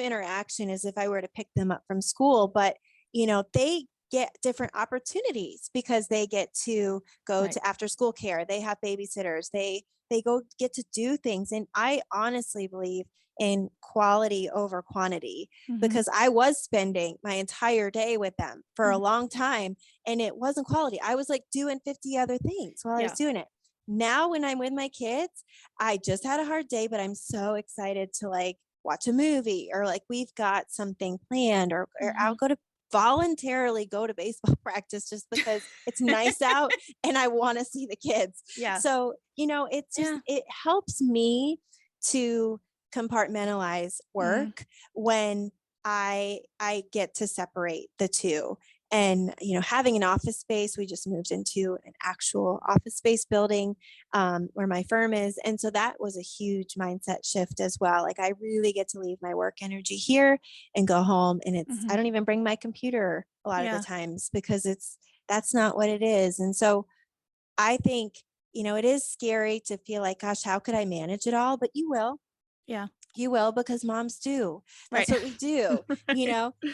Speaker 3: interaction as if I were to pick them up from school, but they get different opportunities because they get to go to after school care. They have babysitters. They go get to do things. And I honestly believe in quality over quantity because I was spending my entire day with them for a long time and it wasn't quality. I was like doing 50 other things while I was doing it. Now, when I'm with my kids, I just had a hard day, but I'm so excited to like watch a movie, or like we've got something planned, or I'll voluntarily go to baseball practice just because it's nice out and I want to see the kids. So, it's just, it helps me to compartmentalize work when I get to separate the two. And, having an office space, we just moved into an actual office space building where my firm is. And so that was a huge mindset shift as well. Like I really get to leave my work energy here and go home. And I don't even bring my computer a lot of the times because that's not what it is. And so I think, it is scary to feel like, gosh, how could I manage it all? But you will.
Speaker 1: Yeah.
Speaker 3: You will, because moms do. That's what we do. You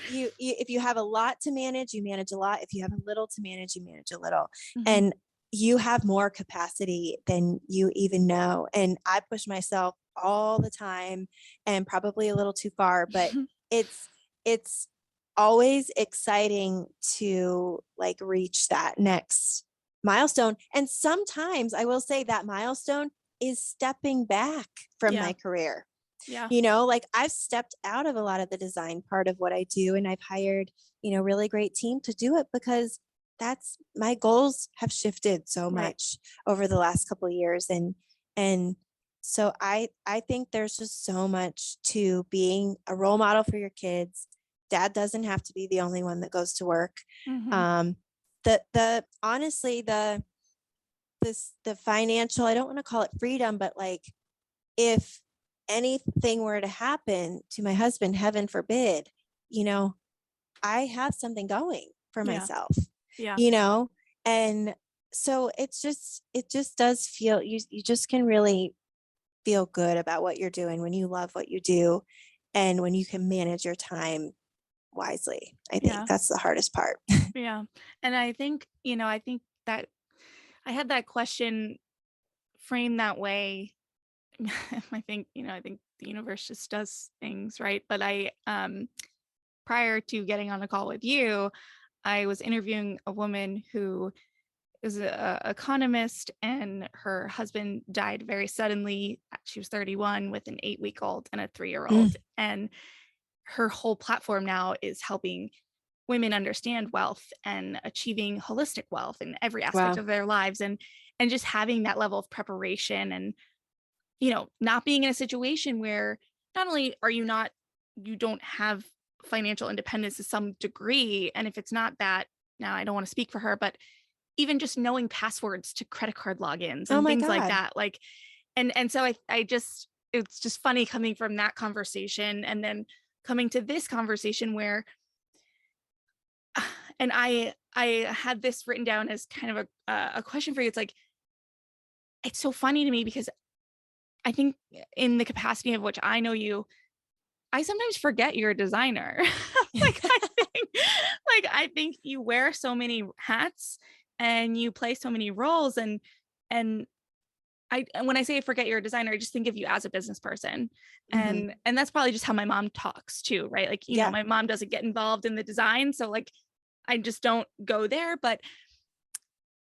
Speaker 3: if you have a lot to manage, you manage a lot. If you have a little to manage, you manage a little. And you have more capacity than you even know. And I push myself all the time and probably a little too far, but it's always exciting to like reach that next milestone. And sometimes I will say that milestone is stepping back from my career.
Speaker 1: Yeah.
Speaker 3: You know, like I've stepped out of a lot of the design part of what I do, and I've hired, you know, really great team to do it because that's my goals have shifted so much over the last couple of years. And so I think there's just so much to being a role model for your kids. Dad doesn't have to be the only one that goes to work.
Speaker 1: Mm-hmm.
Speaker 3: The honestly, the financial, I don't want to call it freedom, but like if anything were to happen to my husband, heaven forbid, you know, I have something going for myself,
Speaker 1: Yeah.
Speaker 3: you know? And so it just does feel, you just can really feel good about what you're doing when you love what you do and when you can manage your time wisely. I think that's the hardest part.
Speaker 1: Yeah. And I think, I think that I had that question framed that way. I think the universe just does things, right? But prior to getting on a call with you, I was interviewing a woman who is an economist, and her husband died very suddenly. She was 31 with an 8-week-old and a 3-year-old. And her whole platform now is helping women understand wealth and achieving holistic wealth in every aspect of their lives, and just having that level of preparation, and not being in a situation where not only you don't have financial independence to some degree, and if it's not that, now I don't want to speak for her, but even just knowing passwords to credit card logins and things like that, like, and so I just, it's just funny coming from that conversation and then coming to this conversation where, and I had this written down as kind of a question for you. It's like, it's so funny to me because I think in the capacity of which I know you, I sometimes forget you're a designer. I think you wear so many hats and you play so many roles, and when I say I forget you're a designer, I just think of you as a business person. And that's probably just how my mom talks too, right? Like, my mom doesn't get involved in the design, so like I just don't go there. But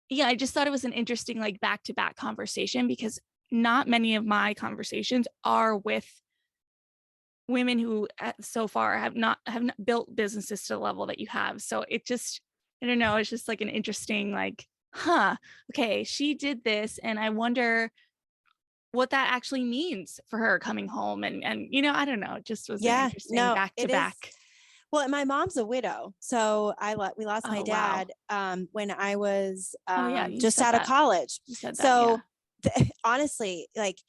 Speaker 1: yeah, I just thought it was an interesting like back-to-back conversation, because not many of my conversations are with women who so far have not built businesses to the level that you have. So it just, I don't know, it's just like an interesting, like, okay, she did this, and I wonder what that actually means for her coming home. And I don't know, it just was an interesting back to back.
Speaker 3: Well, and my mom's a widow. So we lost my dad when I was just out of college.
Speaker 1: You said that,
Speaker 3: so honestly, like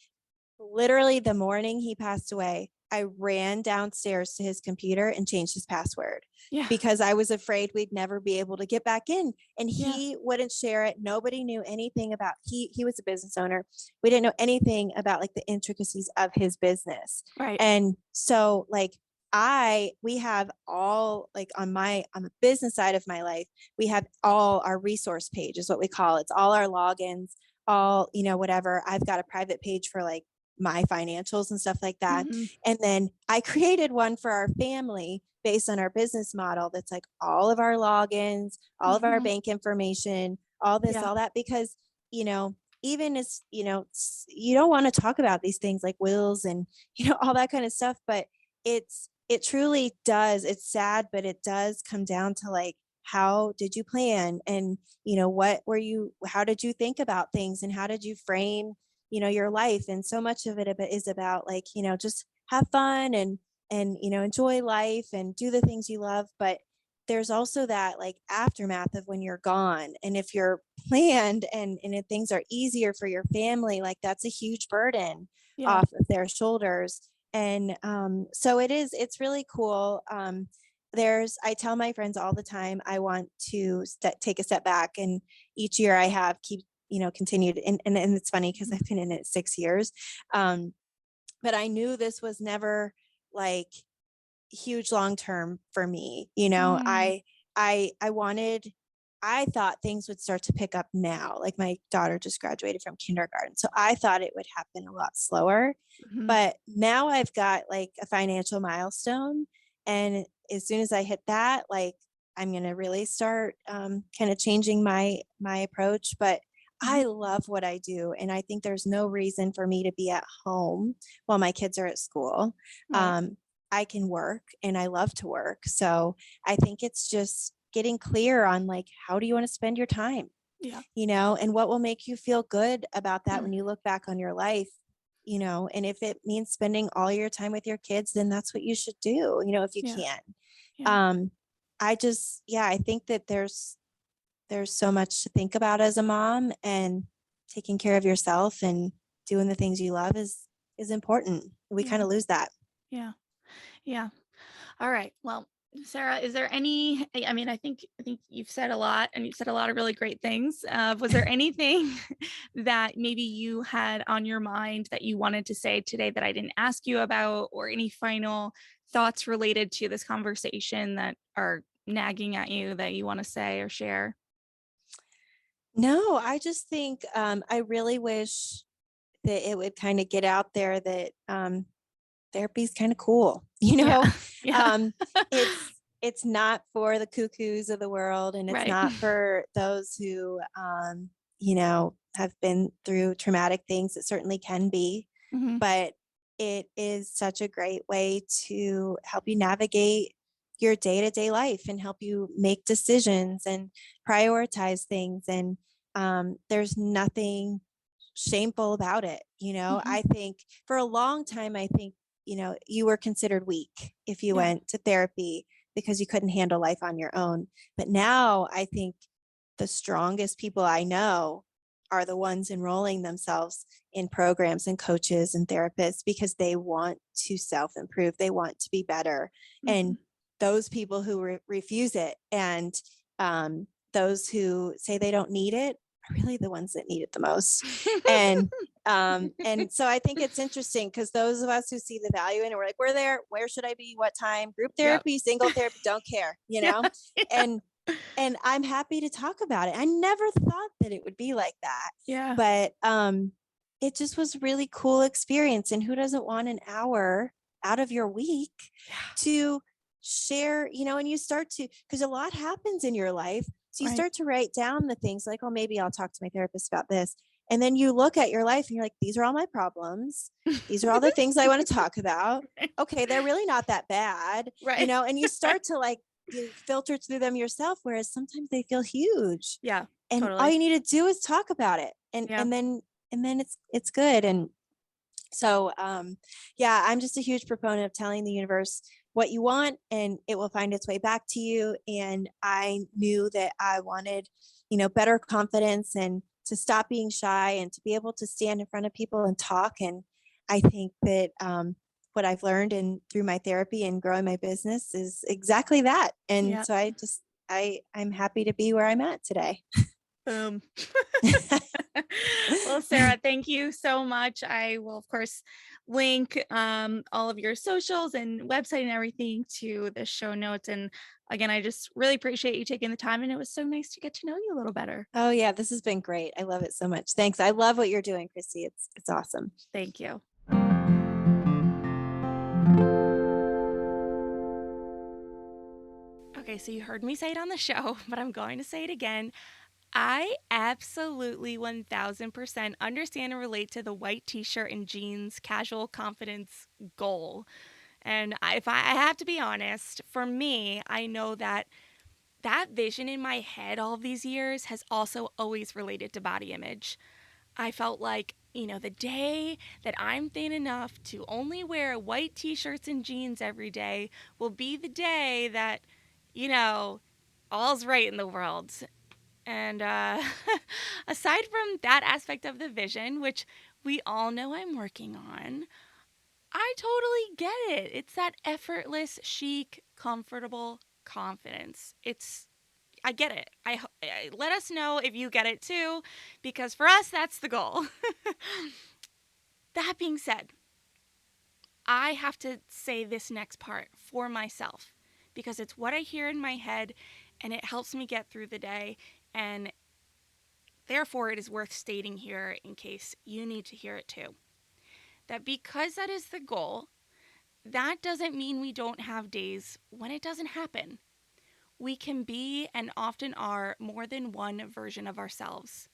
Speaker 3: literally the morning he passed away, I ran downstairs to his computer and changed his password because I was afraid we'd never be able to get back in. And he wouldn't share it. Nobody knew anything about, he was a business owner. We didn't know anything about like the intricacies of his business.
Speaker 1: Right.
Speaker 3: And so like we have all like on the business side of my life, we have all our resource page is what we call it. It's all our logins, all, whatever. I've got a private page for like my financials and stuff like that. And then I created one for our family based on our business model. That's like all of our logins, all of our bank information, all this, all that, because, even as, you don't want to talk about these things like wills and, all that kind of stuff, but it truly does. It's sad, but it does come down to like, how did you plan? And, how did you think about things, and how did you frame, your life? And so much of it is about like, just have fun and, enjoy life and do the things you love. But there's also that like aftermath of when you're gone. And if you're planned and if things are easier for your family, like that's a huge burden off of their shoulders. And so it's really cool. I tell my friends all the time, I want to take a step back, and each year I have continued. And it's funny because I've been in it 6 years. But I knew this was never like huge long-term for me. I thought things would start to pick up now. Like my daughter just graduated from kindergarten. So I thought it would happen a lot slower, but now I've got like a financial milestone, And as soon as I hit that, like, I'm going to really start kind of changing my approach. But I
Speaker 1: Mhm.
Speaker 3: love what I do. And I think there's no reason for me to be at home while my kids are at school.
Speaker 1: Right.
Speaker 3: Um, I can work and I love to work. So I think it's just getting clear on like, how do you want to spend your time?
Speaker 1: Yeah.
Speaker 3: And what will make you feel good about that
Speaker 1: Mm.
Speaker 3: when you look back on your life, and if it means spending all your time with your kids, then that's what you should do, if you
Speaker 1: Yeah.
Speaker 3: can.
Speaker 1: Yeah.
Speaker 3: Um, I think that there's so much to think about as a mom, and taking care of yourself and doing the things you love is important. We kind
Speaker 1: Yeah.
Speaker 3: of lose that.
Speaker 1: Yeah. Yeah. All right. Well, Sarah, is there any, I mean, I think you've said a lot and you've said a lot of really great things. Was there anything that maybe you had on your mind that you wanted to say today that I didn't ask you about, or any final thoughts related to this conversation that are nagging at you that you want to say or share?
Speaker 3: No, I just think I really wish that it would kind of get out there that therapy is kind of cool.
Speaker 1: Yeah. Yeah.
Speaker 3: Um, it's not for the cuckoos of the world, and it's
Speaker 1: Right.
Speaker 3: not for those who have been through traumatic things. It certainly can be,
Speaker 1: Hmm.
Speaker 3: but it is such a great way to help you navigate your day-to-day life and help you make decisions and prioritize things. And there's nothing shameful about it.
Speaker 1: Hmm.
Speaker 3: I think for a long time, I think, you were considered weak if you
Speaker 1: Yeah.
Speaker 3: went to therapy because you couldn't handle life on your own. But now I think the strongest people I know are the ones enrolling themselves in programs and coaches and therapists because they want to self improve. They want to be better.
Speaker 1: Hmm.
Speaker 3: And those people who refuse it, and those who say they don't need it, are really the ones that need it the most. And so I think it's interesting because those of us who see the value in it, we're like, we're there. Where should I be? What time? Group
Speaker 1: Yep.
Speaker 3: therapy, single therapy, don't care,
Speaker 1: Yeah.
Speaker 3: And I'm happy to talk about it. I never thought that it would be like that,
Speaker 1: Yeah.
Speaker 3: but it just was really cool experience. And who doesn't want an hour out of your week
Speaker 1: Yeah.
Speaker 3: to share, and you start to, because a lot happens in your life. So you
Speaker 1: Right.
Speaker 3: start to write down the things like, oh, maybe I'll talk to my therapist about this. And then you look at your life and you're like, these are all my problems. These are all the things I want to talk about. Okay, they're really not that bad,
Speaker 1: Right.
Speaker 3: and you start to like you filter through them yourself, whereas sometimes they feel huge.
Speaker 1: Yeah.
Speaker 3: And all
Speaker 1: Totally.
Speaker 3: you need to do is talk about it. And
Speaker 1: Yeah.
Speaker 3: and then it's good. And so yeah, I'm just a huge proponent of telling the universe what you want and it will find its way back to you. And I knew that I wanted, better confidence and to stop being shy and to be able to stand in front of people and talk. And I think that what I've learned and through my therapy and growing my business is exactly that. And
Speaker 1: Yeah.
Speaker 3: so I'm happy to be where I'm at today.
Speaker 1: Boom. Well, Sarah, thank you so much. I will, of course, link all of your socials and website and everything to the show notes. And again, I just really appreciate you taking the time. And it was so nice to get to know you a little better.
Speaker 3: Oh yeah, this has been great. I love it so much. Thanks. I love what you're doing, Christy. It's awesome.
Speaker 1: Thank you. Okay, so you heard me say it on the show, but I'm going to say it again. I absolutely 1000% understand and relate to the white t shirt and jeans casual confidence goal. And if I have to be honest, for me, I know that that vision in my head all of these years has also always related to body image. I felt like, the day that I'm thin enough to only wear white t shirts and jeans every day will be the day that, you know, all's right in the world. And aside from that aspect of the vision, which we all know I'm working on, I totally get it. It's that effortless, chic, comfortable confidence. I get it. Let us know if you get it too, because for us, that's the goal. That being said, I have to say this next part for myself because it's what I hear in my head and it helps me get through the day. And therefore, it is worth stating here in case you need to hear it too. That because that is the goal, that doesn't mean we don't have days when it doesn't happen. We can be and often are more than one version of ourselves.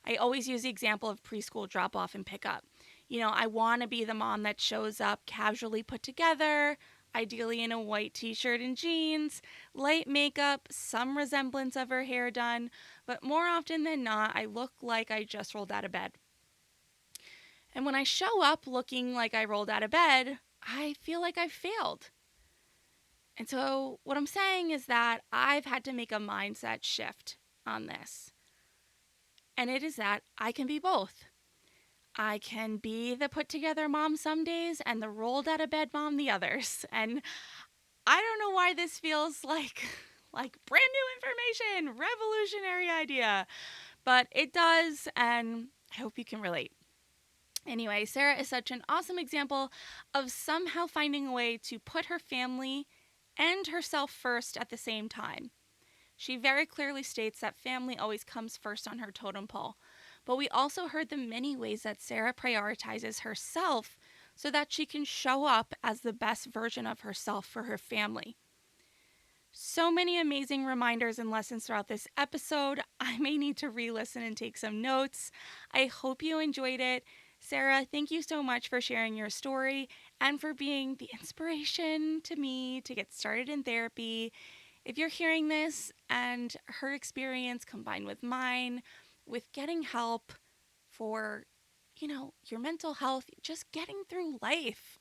Speaker 1: I always use the example of preschool drop off and pick up. I want to be the mom that shows up casually put together, ideally in a white t-shirt and jeans, light makeup, some resemblance of her hair done, but more often than not, I look like I just rolled out of bed. And when I show up looking like I rolled out of bed, I feel like I've failed. And so what I'm saying is that I've had to make a mindset shift on this. And it is that I can be both. I can be the put together mom some days and the rolled out of bed mom the others. And I don't know why this feels like brand new information, revolutionary idea, but it does, and I hope you can relate. Anyway, Sara is such an awesome example of somehow finding a way to put her family and herself first at the same time. She very clearly states that family always comes first on her totem pole. But we also heard the many ways that Sara prioritizes herself so that she can show up as the best version of herself for her family. So many amazing reminders and lessons throughout this episode. I may need to re-listen and take some notes. I hope you enjoyed it. Sara, thank you so much for sharing your story and for being the inspiration to me to get started in therapy. If you're hearing this and her experience combined with mine, with getting help for, your mental health, just getting through life,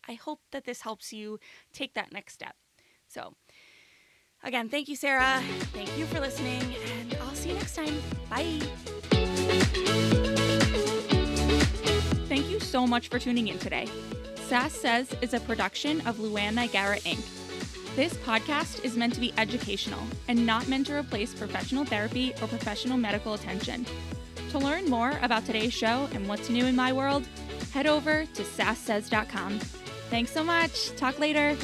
Speaker 1: I hope that this helps you take that next step. So, again, thank you, Sara. Thank you for listening, and I'll see you next time. Bye. Thank you so much for tuning in today. Sass Says is a production of Luann Nigara, Inc. This podcast is meant to be educational and not meant to replace professional therapy or professional medical attention. To learn more about today's show and what's new in my world, head over to sasssays.com. Thanks so much. Talk later.